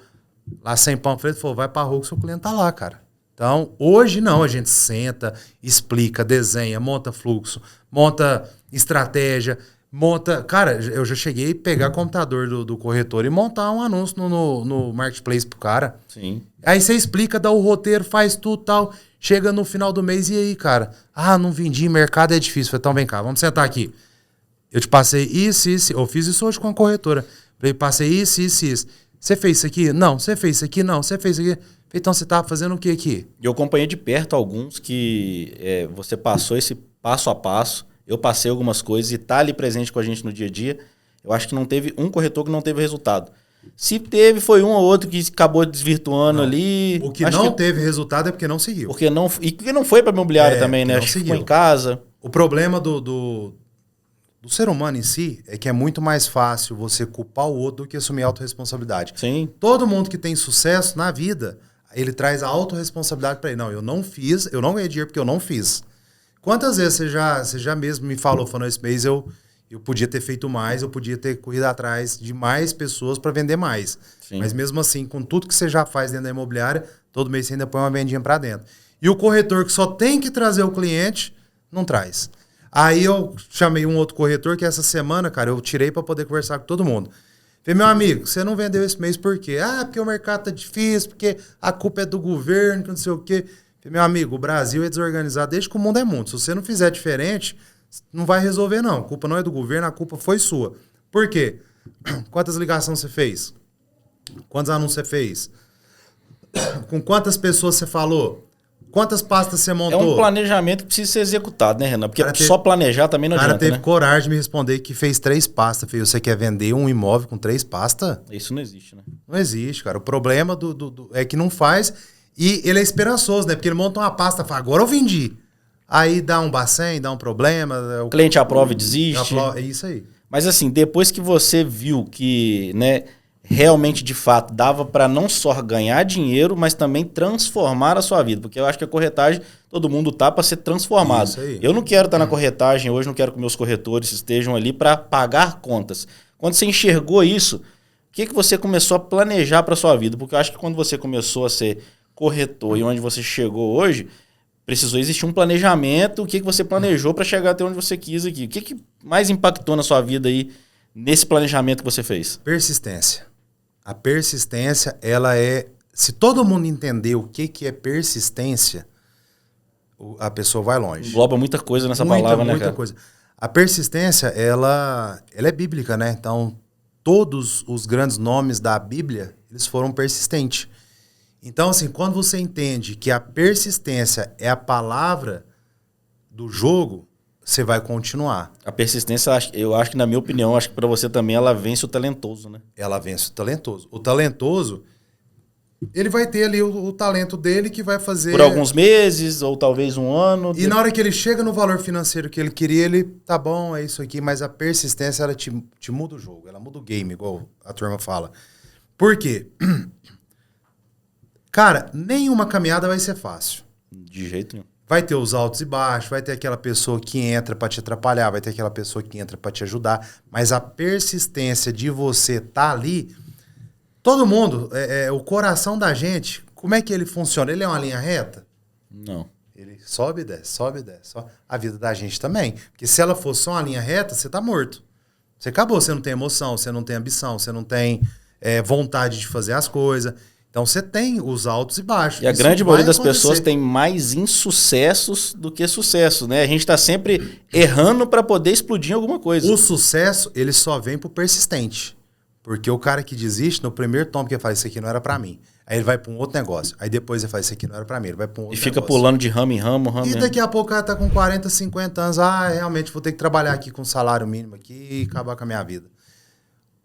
lá 100 panfletos e falou, vai pra rua que seu cliente tá lá, cara. Então, hoje não, a gente senta, explica, desenha, monta fluxo, monta estratégia, monta... Cara, eu já cheguei a pegar computador do corretor e montar um anúncio no Marketplace pro cara. Sim. Aí você explica, dá o roteiro, faz tudo tal. Chega no final do mês e aí, cara? Ah, não vendi, mercado é difícil. Falei, então vem cá, vamos sentar aqui. Eu te passei isso. Eu fiz isso hoje com a corretora. Falei, passei isso. Você fez isso aqui? Não. Você fez isso aqui? Não. Você fez isso aqui? Então você tá fazendo o que aqui? Eu acompanhei de perto alguns que você passou esse passo a passo. Eu passei algumas coisas e tá ali presente com a gente no dia a dia. Eu acho que não teve um corretor que não teve resultado. Se teve, foi um ou outro que acabou desvirtuando ali. O que não teve resultado é porque não seguiu. Porque não foi para imobiliária também, né? Acho que ficou em casa. O problema do ser humano em si é que é muito mais fácil você culpar o outro do que assumir a autorresponsabilidade. Sim. Todo mundo que tem sucesso na vida, ele traz a autorresponsabilidade para ele. Não, eu não fiz, eu não ganhei dinheiro porque eu não fiz. Quantas vezes você já mesmo me falou esse mês eu podia ter feito mais, eu podia ter corrido atrás de mais pessoas para vender mais. Sim. Mas mesmo assim, com tudo que você já faz dentro da imobiliária, todo mês você ainda põe uma vendinha para dentro. E o corretor que só tem que trazer o cliente, não traz. Aí eu chamei um outro corretor que essa semana, cara, eu tirei para poder conversar com todo mundo. Falei, meu amigo, você não vendeu esse mês por quê? Ah, porque o mercado tá difícil, porque a culpa é do governo, que não sei o quê. Falei, meu amigo, o Brasil é desorganizado desde que o mundo é mundo. Se você não fizer diferente, não vai resolver, não. A culpa não é do governo, a culpa foi sua. Por quê? Quantas ligações você fez? Quantos anúncios você fez? Com quantas pessoas você falou? Quantas pastas você montou? É um planejamento que precisa ser executado, né, Renan? Porque só planejar também não adianta, né? O cara teve coragem de me responder que fez 3 pastas. Falei, você quer vender um imóvel com 3 pastas? Isso não existe, né? Não existe, cara. O problema é que não faz e ele é esperançoso, né? Porque ele monta uma pasta e fala, agora eu vendi. Aí dá um bacém, dá um problema. O cliente aprova e desiste. É isso aí. Mas assim, depois que você viu que, né, realmente, de fato, dava para não só ganhar dinheiro, mas também transformar a sua vida. Porque eu acho que a corretagem, todo mundo tá para ser transformado. Isso aí. Eu não quero estar na corretagem hoje, não quero que meus corretores estejam ali para pagar contas. Quando você enxergou isso, o que você começou a planejar para sua vida? Porque eu acho que quando você começou a ser corretor e onde você chegou hoje, precisou existir um planejamento. O que você planejou para chegar até onde você quis aqui? O que mais impactou na sua vida aí nesse planejamento que você fez? Persistência. A persistência, ela é... Se todo mundo entender o que é persistência, a pessoa vai longe. Engloba muita coisa nessa palavra, né, cara? Muita coisa. A persistência, ela é bíblica, né? Então, todos os grandes nomes da Bíblia, eles foram persistentes. Então, assim, quando você entende que a persistência é a palavra do jogo, você vai continuar. A persistência, eu acho que, na minha opinião, acho que para você também, ela vence o talentoso, né? Ela vence o talentoso. O talentoso, ele vai ter ali o talento dele que vai fazer... Por alguns meses, ou talvez um ano. E na hora que ele chega no valor financeiro que ele queria, ele, tá bom, é isso aqui, mas a persistência, ela te muda o jogo, ela muda o game, igual a turma fala. Por quê? Cara, nenhuma caminhada vai ser fácil. De jeito nenhum. Vai ter os altos e baixos, vai ter aquela pessoa que entra para te atrapalhar, vai ter aquela pessoa que entra para te ajudar, mas a persistência de você estar ali, todo mundo, o coração da gente, como é que ele funciona? Ele é uma linha reta? Não. Ele sobe e desce, sobe e desce. A vida da gente também. Porque se ela for só uma linha reta, você tá morto. Você acabou, você não tem emoção, você não tem ambição, você não tem vontade de fazer as coisas. Então você tem os altos e baixos. E a grande maioria das pessoas tem mais insucessos do que sucesso, né? A gente está sempre errando para poder explodir em alguma coisa. O sucesso, ele só vem pro persistente. Porque o cara que desiste, no primeiro tombo que ele fala, isso aqui não era para mim. Aí ele vai para um outro negócio. Aí depois ele fala, isso aqui não era para mim. Ele vai para um outro negócio. E fica pulando de ramo em ramo, E daqui a pouco o cara tá com 40, 50 anos. Ah, realmente vou ter que trabalhar aqui com salário mínimo aqui e acabar com a minha vida.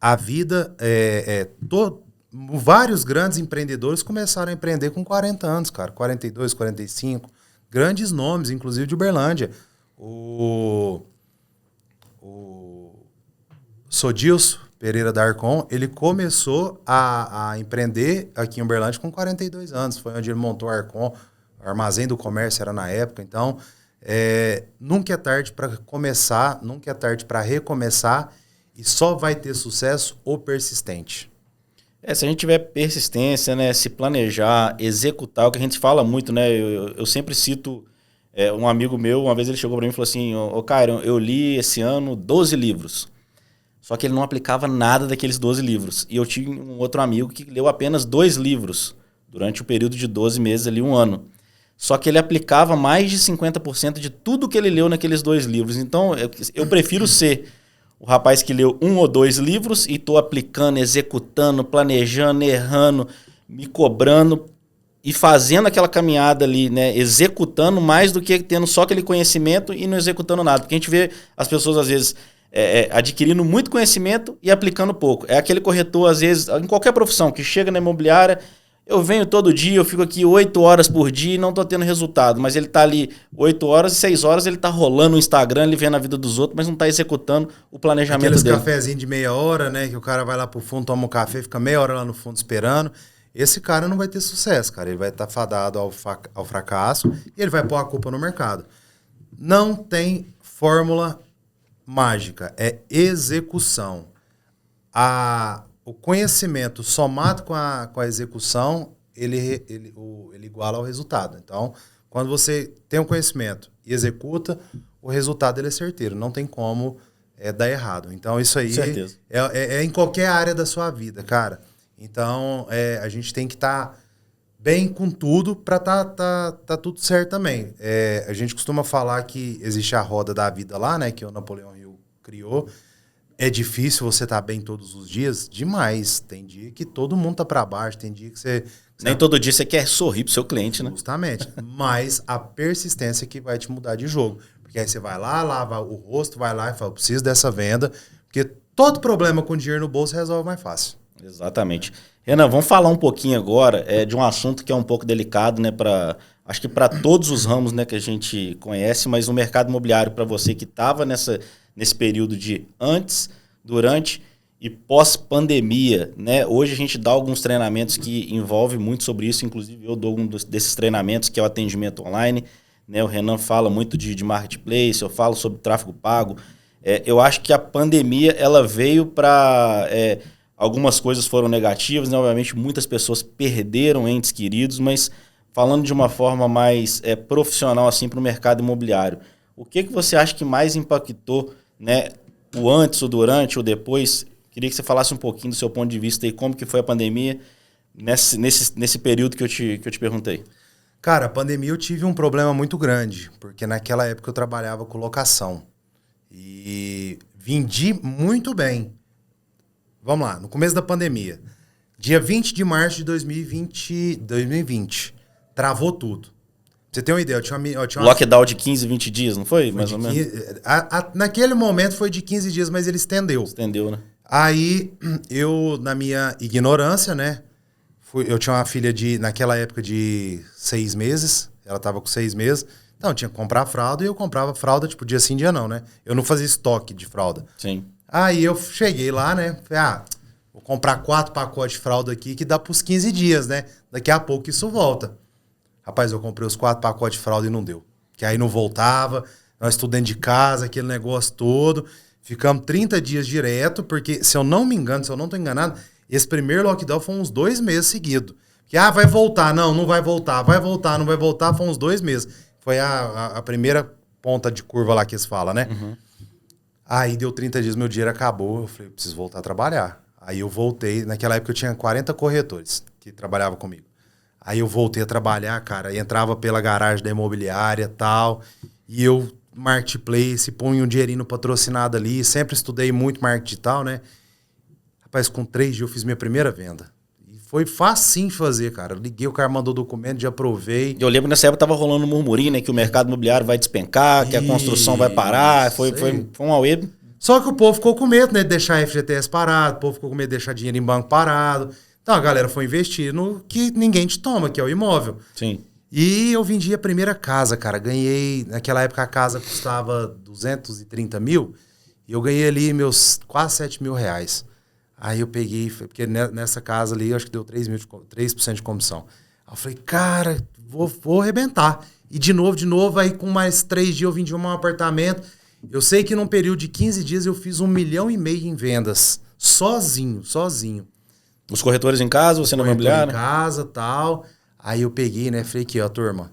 A vida vários grandes empreendedores começaram a empreender com 40 anos, cara. 42, 45. Grandes nomes, inclusive de Uberlândia. Sodilson Pereira Darcon, ele começou a empreender aqui em Uberlândia com 42 anos. Foi onde ele montou o Arcon, o Armazém do Comércio era na época. Então, nunca é tarde para começar, nunca é tarde para recomeçar e só vai ter sucesso o persistente. Se a gente tiver persistência, né, se planejar, executar, o que a gente fala muito, né, eu sempre cito um amigo meu, uma vez ele chegou para mim e falou assim, ô Caio, eu li esse ano 12 livros, só que ele não aplicava nada daqueles 12 livros. E eu tinha um outro amigo que leu apenas 2 livros durante o período de 12 meses, ali, um ano. Só que ele aplicava mais de 50% de tudo que ele leu naqueles 2 livros. Então, eu prefiro ser o rapaz que leu 1 ou 2 livros e estou aplicando, executando, planejando, errando, me cobrando e fazendo aquela caminhada ali, né? Executando mais do que tendo só aquele conhecimento e não executando nada. Porque a gente vê as pessoas, às vezes, adquirindo muito conhecimento e aplicando pouco. É aquele corretor, às vezes, em qualquer profissão, que chega na imobiliária, eu venho todo dia, eu fico aqui 8 horas por dia e não estou tendo resultado. Mas ele está ali 8 horas e 6 horas, ele está rolando o Instagram, ele vendo a vida dos outros, mas não está executando o planejamento Aqueles dele. cafezinhos de meia hora, né? Que o cara vai lá pro fundo, toma um café, fica meia hora lá no fundo esperando. Esse cara não vai ter sucesso, cara. Ele vai estar fadado ao fracasso e ele vai pôr a culpa no mercado. Não tem fórmula mágica, é execução. O conhecimento somado com a execução, ele iguala ao resultado. Então, quando você tem um conhecimento e executa, o resultado ele é certeiro. Não tem como dar errado. Então, isso aí é em qualquer área da sua vida, cara. Então, a gente tem que estar bem com tudo para tá tudo certo também. A gente costuma falar que existe a roda da vida lá, né? Que o Napoleão Hill criou. É difícil você estar bem todos os dias? Demais. Tem dia que todo mundo tá para baixo, tem dia que você... Nem todo dia você quer sorrir pro seu cliente, né? Justamente. Mas a persistência que vai te mudar de jogo. Porque aí você vai lá, lava o rosto, vai lá e fala, preciso dessa venda. Porque todo problema com dinheiro no bolso resolve mais fácil. Exatamente. Renan, vamos falar um pouquinho agora de um assunto que é um pouco delicado, né? Acho que para todos os ramos, né, que a gente conhece, mas o mercado imobiliário, para você que estava nesse período de antes, durante e pós-pandemia, né? Hoje a gente dá alguns treinamentos que envolvem muito sobre isso, inclusive eu dou um desses treinamentos, que é o atendimento online, né? O Renan fala muito de marketplace, eu falo sobre tráfego pago. Eu acho que a pandemia ela veio para... algumas coisas foram negativas, né? Obviamente muitas pessoas perderam entes queridos, mas falando de uma forma mais profissional assim, para o mercado imobiliário, o que você acha que mais impactou, né? O antes, o durante, o depois? Queria que você falasse um pouquinho do seu ponto de vista e como que foi a pandemia nesse período que eu te perguntei. Cara, a pandemia eu tive um problema muito grande, porque naquela época eu trabalhava com locação e vendi muito bem. Vamos lá, no começo da pandemia, dia 20 de março de 2020, travou tudo. Pra você ter uma ideia, eu tinha Lockdown de 15, 20 dias, não foi? Mais ou menos? Naquele momento foi de 15 dias, mas ele estendeu. Estendeu, né? Aí, eu, na minha ignorância, né, eu tinha uma filha naquela época de 6 meses, ela tava com 6 meses, então eu tinha que comprar fralda e eu comprava fralda, tipo, dia sim, dia não, né? Eu não fazia estoque de fralda. Sim. Aí eu cheguei lá, né? Falei, vou comprar 4 pacotes de fralda aqui que dá pros 15 dias, né? Daqui a pouco isso volta. Rapaz, eu comprei os 4 pacotes de fralda e não deu. Que aí não voltava, nós tudo dentro de casa, aquele negócio todo. Ficamos 30 dias direto, porque se eu não me engano, se eu não tô enganado, esse primeiro lockdown foi uns 2 meses seguidos. Que, vai voltar, não vai voltar, vai voltar, não vai voltar, foi uns 2 meses. Foi a primeira ponta de curva lá que eles falam, né? Uhum. Aí deu 30 dias, meu dinheiro acabou, eu falei, preciso voltar a trabalhar. Aí eu voltei, naquela época eu tinha 40 corretores que trabalhavam comigo. Aí eu voltei a trabalhar, cara, e entrava pela garagem da imobiliária e tal, e eu, marketplace, punha um dinheirinho patrocinado ali, sempre estudei muito marketing digital, né? Rapaz, com 3 dias eu fiz minha primeira venda. E foi facinho de fazer, cara. Eu liguei, o cara mandou documento, já aprovei. Eu lembro que nessa época tava rolando um murmurinho, né? Que o mercado imobiliário vai despencar, que a construção vai parar. Foi um auê. Só que o povo ficou com medo, né? De deixar a FGTS parado, o povo ficou com medo de deixar dinheiro em banco parado. Então a galera foi investir no que ninguém te toma, que é o imóvel. Sim. E eu vendi a primeira casa, cara. Ganhei, naquela época a casa custava 230 mil. E eu ganhei ali meus quase 7 mil reais. Aí eu peguei, porque nessa casa ali, eu acho que deu 3% de comissão. Aí eu falei, cara, vou arrebentar. E de novo, aí com mais 3 dias eu vendi um apartamento. Eu sei que num período de 15 dias eu fiz 1,5 milhão em vendas. Sozinho. Os corretores em casa, você na imobiliária? Em casa e tal. Aí eu peguei, né? Falei aqui, ó, turma,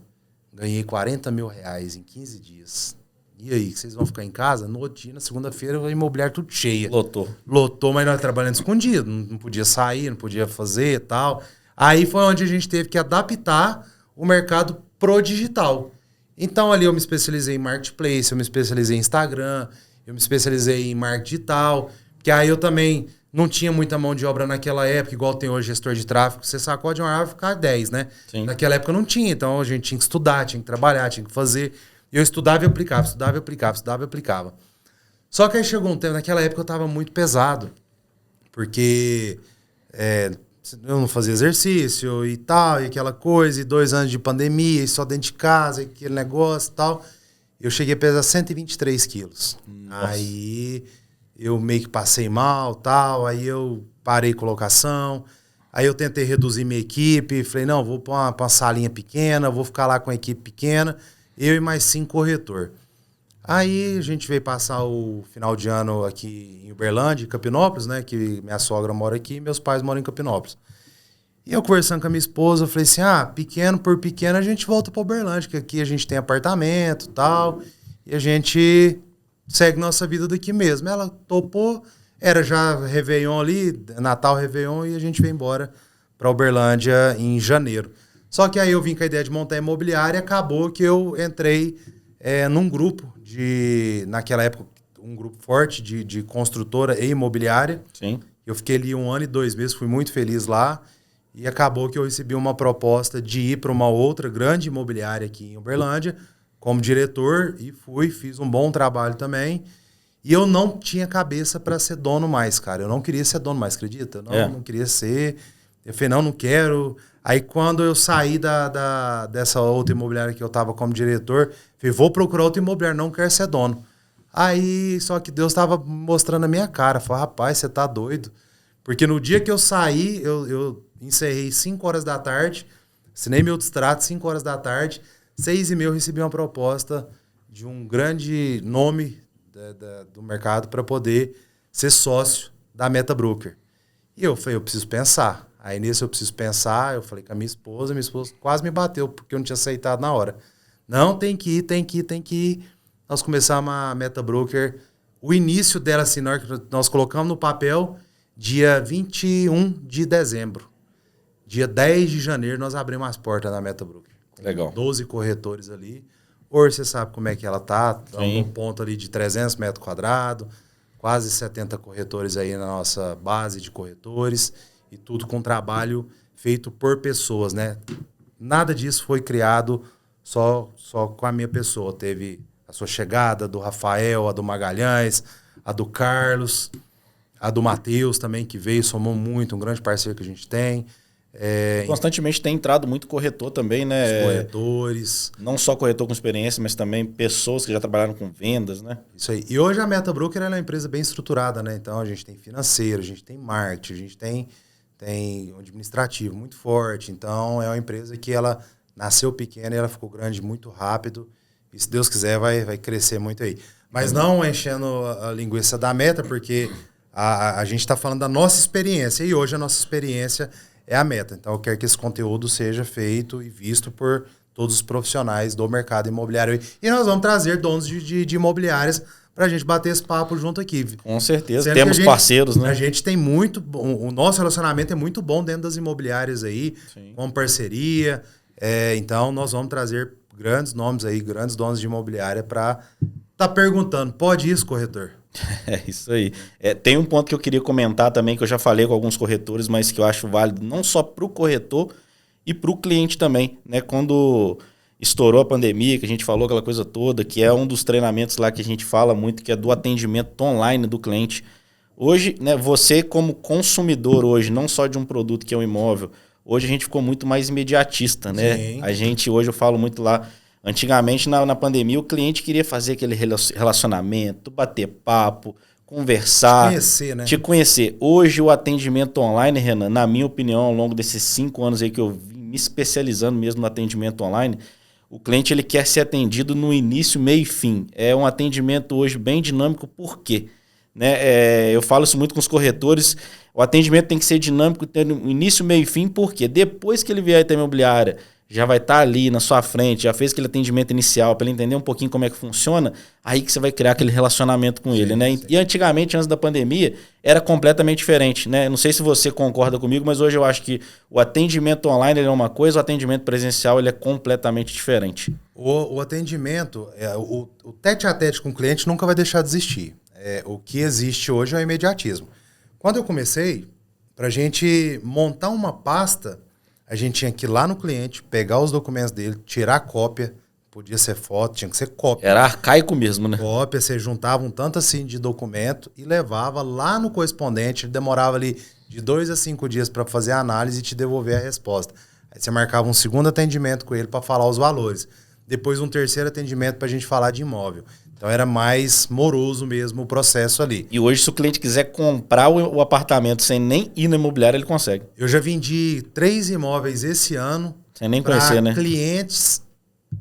ganhei 40 mil reais em 15 dias. E aí, vocês vão ficar em casa? No outro dia, na segunda-feira, o imobiliário tudo cheia. Lotou, mas nós trabalhando escondido. Não podia sair, não podia fazer e tal. Aí foi onde a gente teve que adaptar o mercado pro digital. Então ali eu me especializei em marketplace, eu me especializei em Instagram, eu me especializei em marketing digital, que aí eu também não tinha muita mão de obra naquela época, igual tem hoje gestor de tráfego, você sacode uma árvore e ficar 10, né? Sim. Naquela época não tinha, então a gente tinha que estudar, tinha que trabalhar, tinha que fazer. Eu estudava e aplicava. Só que aí chegou um tempo, naquela época eu tava muito pesado, porque eu não fazia exercício e tal, e aquela coisa, e 2 anos de pandemia, e só dentro de casa, e aquele negócio e tal. Eu cheguei a pesar 123 quilos. Nossa. Aí eu meio que passei mal, tal, aí eu parei colocação, aí eu tentei reduzir minha equipe, falei, não, vou pra uma salinha pequena, vou ficar lá com a equipe pequena, eu e mais 5 corretores. Aí a gente veio passar o final de ano aqui em Uberlândia, em Campinópolis, né? Que minha sogra mora aqui e meus pais moram em Campinópolis. E eu conversando com a minha esposa, eu falei assim, pequeno por pequeno a gente volta para Uberlândia, que aqui a gente tem apartamento e tal, e a gente segue nossa vida daqui mesmo. Ela topou, era já Réveillon ali, Natal, Réveillon, e a gente veio embora para Uberlândia em janeiro. Só que aí eu vim com a ideia de montar imobiliária e acabou que eu entrei num grupo naquela época, um grupo forte de construtora e imobiliária. Sim. Eu fiquei ali 1 ano e 2 meses, fui muito feliz lá. E acabou que eu recebi uma proposta de ir para uma outra grande imobiliária aqui em Uberlândia, como diretor, e fiz um bom trabalho também. E eu não tinha cabeça para ser dono mais, cara. Eu não queria ser dono mais, acredita? Não queria ser. Eu falei, não quero. Aí quando eu saí dessa outra imobiliária que eu estava como diretor, falei, vou procurar outra imobiliária, não quero ser dono. Aí, só que Deus estava mostrando a minha cara. Falei, rapaz, você tá doido. Porque no dia que eu saí, eu encerrei 5 horas da tarde, assinei meu distrato 5 horas da tarde, 6h30 eu recebi uma proposta de um grande nome do mercado para poder ser sócio da Meta Broker. E eu falei, eu preciso pensar. Aí nisso eu preciso pensar, eu falei com a minha esposa quase me bateu, porque eu não tinha aceitado na hora. Não, tem que ir. Nós começamos a Meta Broker, o início dela, assim, nós colocamos no papel dia 21 de dezembro. Dia 10 de janeiro nós abrimos as portas da Meta Broker. Legal. 12 corretores ali. Hoje você sabe como é que ela tá um ponto ali de 300 metros quadrados, quase 70 corretores aí na nossa base de corretores, e tudo com trabalho feito por pessoas, né? Nada disso foi criado só com a minha pessoa. Teve a sua chegada, do Rafael, a do Magalhães, a do Carlos, a do Matheus também, que veio, somou muito, um grande parceiro que a gente tem. Constantemente tem entrado muito corretor também, né? Os corretores. Não só corretor com experiência, mas também pessoas que já trabalharam com vendas, né? Isso aí. E hoje a Meta Broker é uma empresa bem estruturada, né? Então a gente tem financeiro, a gente tem marketing, a gente tem um administrativo muito forte. Então é uma empresa que ela nasceu pequena e ela ficou grande muito rápido. E se Deus quiser vai crescer muito aí. Mas não enchendo a linguiça da Meta, porque a gente está falando da nossa experiência. E hoje a nossa experiência é a Meta. Então eu quero que esse conteúdo seja feito e visto por todos os profissionais do mercado imobiliário. E nós vamos trazer donos de imobiliárias para a gente bater esse papo junto aqui. Com certeza. Temos parceiros, né? A gente tem muito... O nosso relacionamento é muito bom dentro das imobiliárias aí, com parceria. Então nós vamos trazer grandes nomes aí, grandes donos de imobiliária para tá perguntando, pode isso, corretor? É isso aí. Tem um ponto que eu queria comentar também, que eu já falei com alguns corretores, mas que eu acho válido não só para o corretor e para o cliente também, né? Quando estourou a pandemia, que a gente falou aquela coisa toda, que é um dos treinamentos lá que a gente fala muito, que é do atendimento online do cliente. Hoje, né, você como consumidor hoje, não só de um produto que é um imóvel, hoje a gente ficou muito mais imediatista, né? Sim. A gente, hoje eu falo muito lá, Antigamente, na pandemia, o cliente queria fazer aquele relacionamento, bater papo, conversar. Te conhecer, né? Te conhecer. Hoje, o atendimento online, Renan, na minha opinião, ao longo desses 5 anos aí que eu vim me especializando mesmo no atendimento online, o cliente ele quer ser atendido no início, meio e fim. É um atendimento hoje bem dinâmico, por quê? Né? Eu falo isso muito com os corretores, o atendimento tem que ser dinâmico, tendo início, meio e fim, porque depois que ele vier até a imobiliária, já vai estar ali na sua frente, já fez aquele atendimento inicial para ele entender um pouquinho como é que funciona, aí que você vai criar aquele relacionamento com ele, né? Sim. E antigamente, antes da pandemia, era completamente diferente, né? Não sei se você concorda comigo, mas hoje eu acho que o atendimento online ele é uma coisa, o atendimento presencial ele é completamente diferente. O atendimento, o tete-a-tete com o cliente nunca vai deixar de existir. O que existe hoje é o imediatismo. Quando eu comecei, para a gente montar uma pasta, a gente tinha que ir lá no cliente, pegar os documentos dele, tirar cópia, podia ser foto, tinha que ser cópia. Era arcaico mesmo, né? Cópia, você juntava um tanto assim de documento e levava lá no correspondente, demorava ali de 2 a 5 dias para fazer a análise e te devolver a resposta. Aí você marcava um segundo atendimento com ele para falar os valores. Depois um terceiro atendimento para a gente falar de imóvel. Então era mais moroso mesmo o processo ali. E hoje, se o cliente quiser comprar o apartamento sem nem ir na imobiliária, ele consegue. Eu já vendi 3 imóveis esse ano. Sem nem conhecer, né? Clientes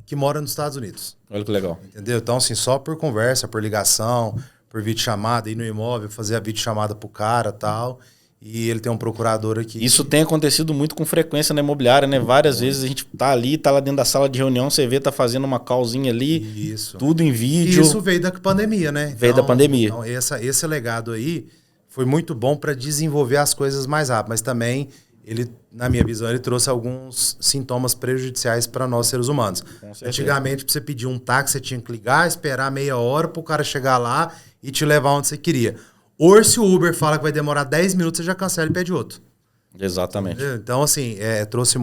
que moram nos Estados Unidos. Olha que legal. Entendeu? Então, assim, só por conversa, por ligação, por videochamada, ir no imóvel, fazer a videochamada pro cara e tal. E ele tem um procurador aqui. Isso tem acontecido muito com frequência na imobiliária, né? Várias vezes a gente tá ali, tá lá dentro da sala de reunião, você vê, tá fazendo uma callzinha ali. Isso. Tudo em vídeo. E isso veio da pandemia, né? Veio da pandemia. Então, esse legado aí foi muito bom para desenvolver as coisas mais rápido. Mas também, ele, na minha visão, ele trouxe alguns sintomas prejudiciais para nós, seres humanos. Antigamente, para você pedir um táxi, você tinha que ligar, esperar meia hora para o cara chegar lá e te levar onde você queria. Hoje, se o Uber fala que vai demorar 10 minutos, você já cancela e pede outro. Exatamente. Entendeu? Então, assim, trouxe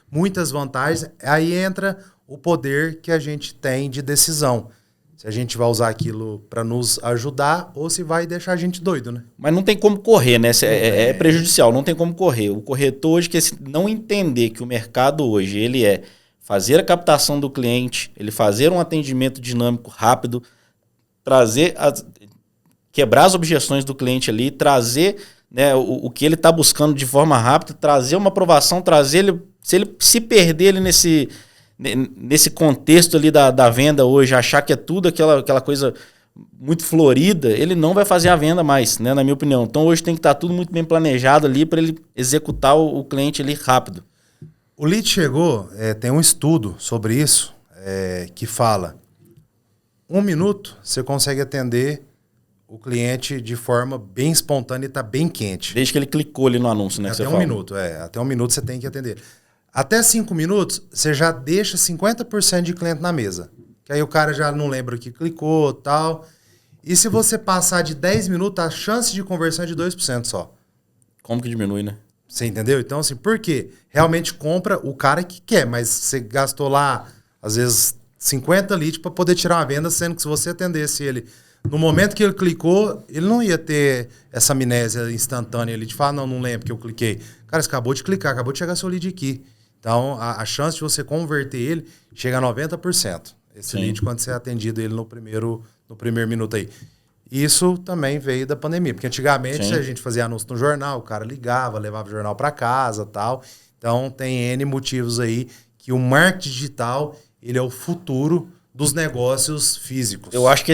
muitas vantagens. Aí entra o poder que a gente tem de decisão. Se a gente vai usar aquilo para nos ajudar ou se vai deixar a gente doido, né? Mas não tem como correr, né? É prejudicial, não tem como correr. O corretor hoje, que não entender que o mercado hoje ele é fazer a captação do cliente, ele fazer um atendimento dinâmico rápido, quebrar as objeções do cliente ali, trazer, né, o que ele está buscando de forma rápida, trazer uma aprovação, trazer ele, se ele se perder ele nesse contexto ali da venda hoje, achar que é tudo aquela coisa muito florida, ele não vai fazer a venda mais, né, na minha opinião. Então hoje tem que estar tudo muito bem planejado ali para ele executar o cliente ali rápido. O Lead chegou, tem um estudo sobre isso, que fala 1 minuto você consegue atender o cliente de forma bem espontânea e está bem quente. Desde que ele clicou ali no anúncio, né? Até 1 minuto, até 1 minuto você tem que atender. Até 5 minutos, você já deixa 50% de cliente na mesa. Que aí o cara já não lembra que clicou e tal. E se você passar de 10 minutos, a chance de conversão é de 2% só. Como que diminui, né? Você entendeu? Então, assim, por quê? Realmente compra o cara que quer, mas você gastou lá, às vezes, 50 leads para poder tirar uma venda, sendo que se você atendesse ele no momento que ele clicou, ele não ia ter essa amnésia instantânea ali de falar, não lembro que eu cliquei. Cara, você acabou de clicar, acabou de chegar seu lead aqui. Então, a chance de você converter ele chega a 90%. Esse lead, quando você é atendido ele no primeiro minuto aí. Isso também veio da pandemia, porque antigamente a gente fazia anúncio no jornal, o cara ligava, levava o jornal para casa e tal. Então, tem N motivos aí que o marketing digital, ele é o futuro dos negócios físicos. Eu acho que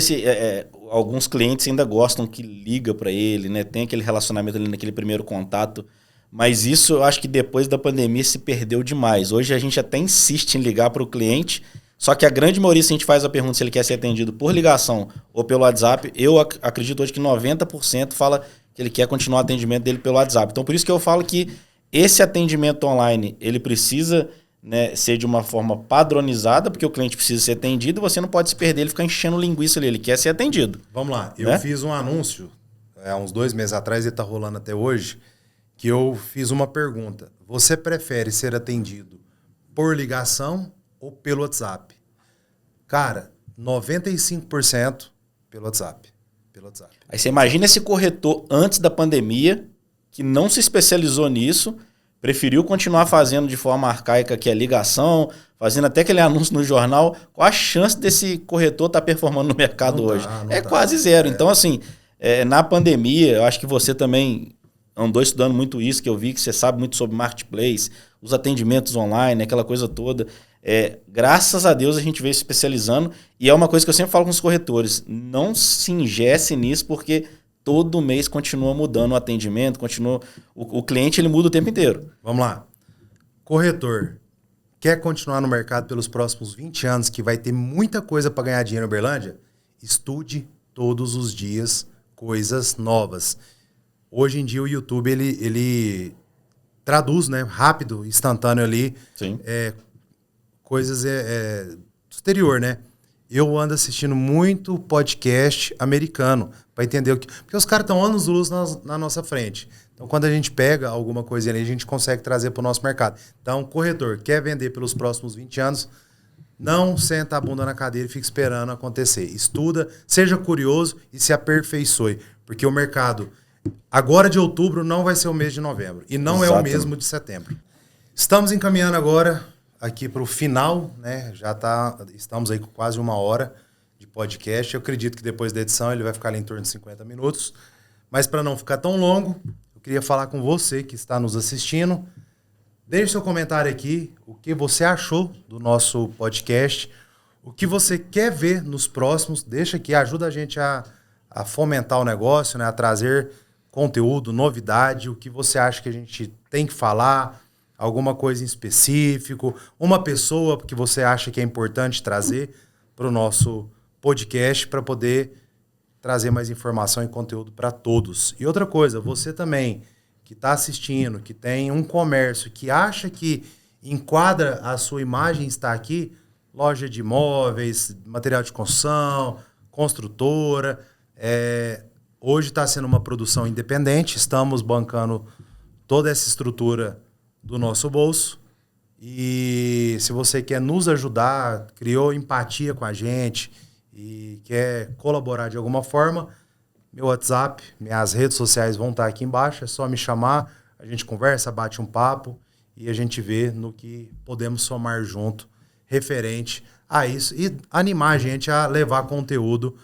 alguns clientes ainda gostam que liga para ele, né? Tem aquele relacionamento ali naquele primeiro contato. Mas isso eu acho que depois da pandemia se perdeu demais. Hoje a gente até insiste em ligar para o cliente, só que a grande maioria, se a gente faz a pergunta se ele quer ser atendido por ligação ou pelo WhatsApp, eu acredito hoje que 90% fala que ele quer continuar o atendimento dele pelo WhatsApp. Então por isso que eu falo que esse atendimento online, ele precisa, né, ser de uma forma padronizada, porque o cliente precisa ser atendido e você não pode se perder, ele ficar enchendo linguiça ali, ele quer ser atendido. Vamos lá, eu fiz um anúncio, há uns 2 meses atrás, ele está rolando até hoje, que eu fiz uma pergunta. Você prefere ser atendido por ligação ou pelo WhatsApp? Cara, 95% pelo WhatsApp. Aí você imagina esse corretor antes da pandemia, que não se especializou nisso, preferiu continuar fazendo de forma arcaica, que é ligação, fazendo até aquele anúncio no jornal, qual a chance desse corretor estar performando no mercado hoje? É quase zero. Então, assim, na pandemia, eu acho que você também andou estudando muito isso, que eu vi que você sabe muito sobre marketplace, os atendimentos online, aquela coisa toda. Graças a Deus a gente veio se especializando, e é uma coisa que eu sempre falo com os corretores, não se ingesse nisso, porque todo mês continua mudando o atendimento, continua o cliente ele muda o tempo inteiro. Vamos lá. Corretor, quer continuar no mercado pelos próximos 20 anos, que vai ter muita coisa para ganhar dinheiro em Uberlândia? Estude todos os dias coisas novas. Hoje em dia o YouTube ele traduz, né, rápido, instantâneo ali, Sim. Coisas do exterior, né? Eu ando assistindo muito podcast americano para entender o que... Porque os caras estão anos-luz na nossa frente. Então, quando a gente pega alguma coisa ali, a gente consegue trazer para o nosso mercado. Então, corretor, quer vender pelos próximos 20 anos, não senta a bunda na cadeira e fica esperando acontecer. Estuda, seja curioso e se aperfeiçoe. Porque o mercado, agora de outubro, não vai ser o mês de novembro. E não é o mesmo de setembro. Estamos encaminhando agora aqui para o final, né? Estamos aí com quase 1 hora de podcast. Eu acredito que depois da edição ele vai ficar ali em torno de 50 minutos. Mas para não ficar tão longo, eu queria falar com você que está nos assistindo. Deixe seu comentário aqui, o que você achou do nosso podcast, o que você quer ver nos próximos. Deixa aqui, ajuda a gente a fomentar o negócio, né? A trazer conteúdo, novidade, o que você acha que a gente tem que falar, alguma coisa em específico, uma pessoa que você acha que é importante trazer para o nosso podcast para poder trazer mais informação e conteúdo para todos. E outra coisa, você também que está assistindo, que tem um comércio, que acha que enquadra a sua imagem está aqui, loja de imóveis, material de construção, construtora, hoje está sendo uma produção independente, estamos bancando toda essa estrutura do nosso bolso. E se você quer nos ajudar, criou empatia com a gente e quer colaborar de alguma forma, meu WhatsApp, minhas redes sociais vão estar aqui embaixo, é só me chamar, a gente conversa, bate um papo e a gente vê no que podemos somar junto referente a isso e animar a gente a levar conteúdo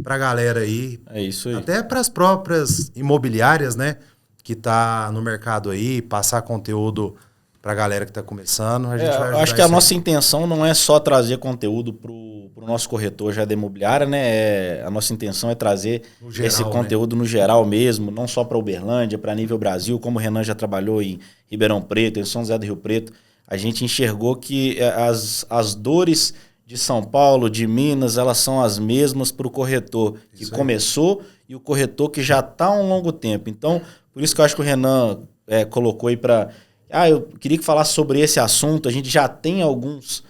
para a galera aí. É isso aí. Até para as próprias imobiliárias, né? Que tá no mercado aí, passar conteúdo para a galera que está começando. A gente vai ajudar. Acho que a nossa intenção não é só trazer conteúdo para o nosso corretor já da imobiliária, né? A nossa intenção é trazer geral, esse conteúdo, né? No geral mesmo, não só para Uberlândia, para nível Brasil, como o Renan já trabalhou em Ribeirão Preto, em São José do Rio Preto. A gente enxergou que as dores de São Paulo, de Minas, elas são as mesmas para o corretor que começou e o corretor que já está há um longo tempo. Então, por isso que eu acho que o Renan colocou aí para... eu queria que falasse sobre esse assunto. A gente já tem alguns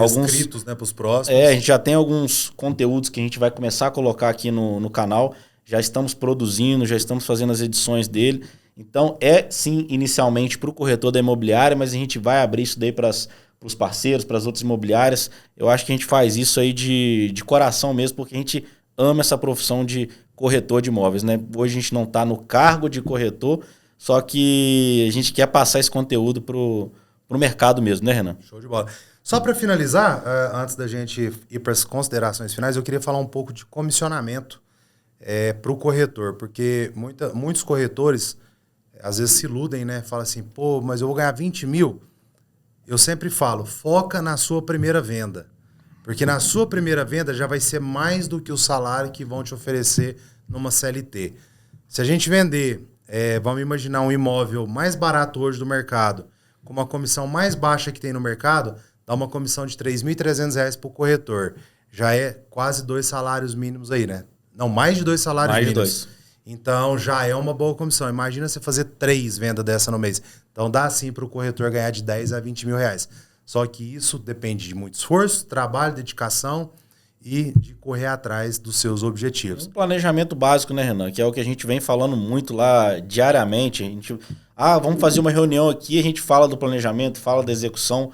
escritos, né, para os próximos. A gente já tem alguns conteúdos que a gente vai começar a colocar aqui no canal. Já estamos produzindo, já estamos fazendo as edições dele. Então, sim, inicialmente para o corretor da imobiliária, mas a gente vai abrir isso daí para os parceiros, para as outras imobiliárias. Eu acho que a gente faz isso aí de coração mesmo, porque a gente ama essa profissão de corretor de imóveis, né? Hoje a gente não está no cargo de corretor, só que a gente quer passar esse conteúdo pro mercado mesmo, né, Renan? Show de bola. Só para finalizar, antes da gente ir para as considerações finais, eu queria falar um pouco de comissionamento para o corretor, porque muitos corretores às vezes se iludem, né? Falam assim, pô, mas eu vou ganhar 20 mil. Eu sempre falo, foca na sua primeira venda. Porque na sua primeira venda já vai ser mais do que o salário que vão te oferecer numa CLT. Se a gente vender, vamos imaginar um imóvel mais barato hoje do mercado, com uma comissão mais baixa que tem no mercado, dá uma comissão de R$ 3.300 para o corretor. Já é quase 2 salários mínimos aí, né? Não, mais de 2 salários mínimos. Mais de 2. Então já é uma boa comissão. Imagina você fazer 3 vendas dessa no mês. Então dá sim para o corretor ganhar de 10 a 20 mil reais. Só que isso depende de muito esforço, trabalho, dedicação e de correr atrás dos seus objetivos. Um planejamento básico, né, Renan? Que é o que a gente vem falando muito lá diariamente. A gente, vamos fazer uma reunião aqui, a gente fala do planejamento, fala da execução.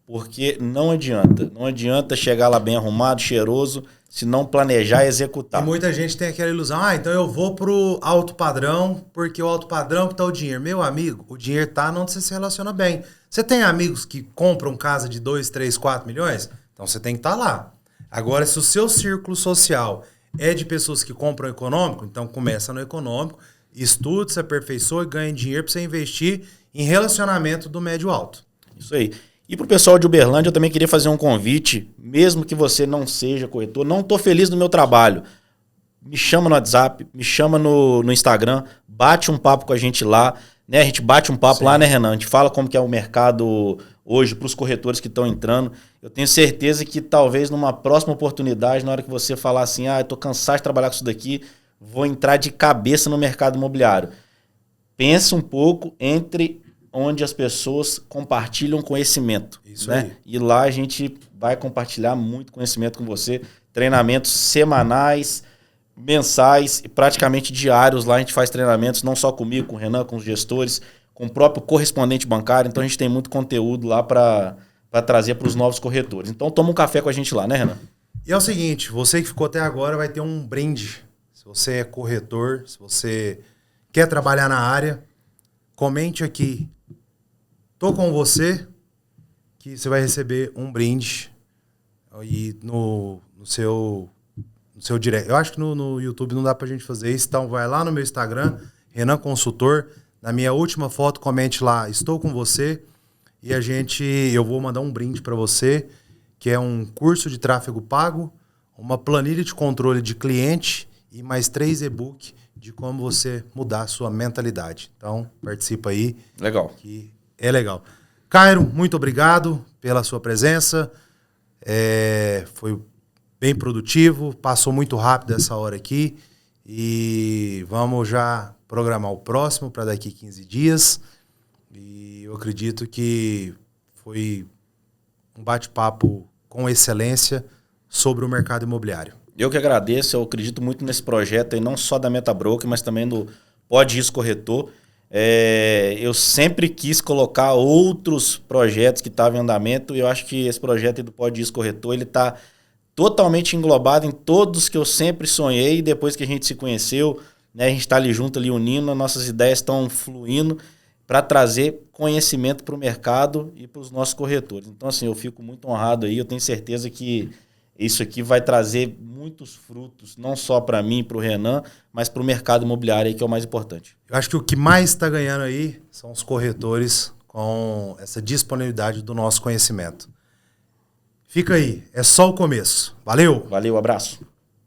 Porque não adianta. Não adianta chegar lá bem arrumado, cheiroso, se não planejar e executar. E muita gente tem aquela ilusão, então eu vou pro alto padrão, porque o alto padrão que tá o dinheiro. Meu amigo, o dinheiro tá onde você se relaciona bem. Você tem amigos que compram casa de 2, 3, 4 milhões? Então você tem que estar lá. Agora, se o seu círculo social é de pessoas que compram econômico, então começa no econômico, estuda, se aperfeiçoa e ganha dinheiro para você investir em relacionamento do médio alto. Isso aí. E pro pessoal de Uberlândia, eu também queria fazer um convite, mesmo que você não seja corretor, não tô feliz no meu trabalho, me chama no WhatsApp, me chama no Instagram, bate um papo com a gente lá, né? A gente bate um papo lá, né, Renan? A gente fala como que é o mercado hoje para os corretores que estão entrando. Eu tenho certeza que talvez numa próxima oportunidade, na hora que você falar assim, eu tô cansado de trabalhar com isso daqui, vou entrar de cabeça no mercado imobiliário. Pensa um pouco entre onde as pessoas compartilham conhecimento. Isso, né? aí. E lá a gente vai compartilhar muito conhecimento com você, treinamentos semanais, mensais e praticamente diários. Lá a gente faz treinamentos não só comigo, com o Renan, com os gestores, com o próprio correspondente bancário. Então a gente tem muito conteúdo lá para trazer para os novos corretores. Então toma um café com a gente lá, né, Renan? E é o seguinte, você que ficou até agora vai ter um brinde. Se você é corretor, se você quer trabalhar na área, comente aqui. Tô com você, que você vai receber um brinde aí no seu direct. Eu acho que no YouTube não dá pra gente fazer isso, então vai lá no meu Instagram, Renan Consultor. Na minha última foto, comente lá, estou com você. E eu vou mandar um brinde para você, que é um curso de tráfego pago, uma planilha de controle de cliente e mais 3 e-books de como você mudar a sua mentalidade. Então, participa aí. Legal. Que é legal. Cairo, muito obrigado pela sua presença. Foi bem produtivo, passou muito rápido essa hora aqui. E vamos já programar o próximo para daqui 15 dias. E eu acredito que foi um bate-papo com excelência sobre o mercado imobiliário. Eu que agradeço, eu acredito muito nesse projeto, aí, não só da MetaBroker, mas também do Pode Isso Corretor. Eu sempre quis colocar outros projetos que estavam em andamento, e eu acho que esse projeto do Pode Isso Corretor ele está totalmente englobado em todos que eu sempre sonhei. Depois que a gente se conheceu, né, a gente está ali junto, ali unindo, as nossas ideias estão fluindo para trazer conhecimento para o mercado e para os nossos corretores. Então, assim, eu fico muito honrado aí, eu tenho certeza que isso aqui vai trazer muitos frutos, não só para mim, para o Renan, mas para o mercado imobiliário, aí, que é o mais importante. Eu acho que o que mais está ganhando aí são os corretores com essa disponibilidade do nosso conhecimento. Fica aí, é só o começo. Valeu! Valeu, abraço!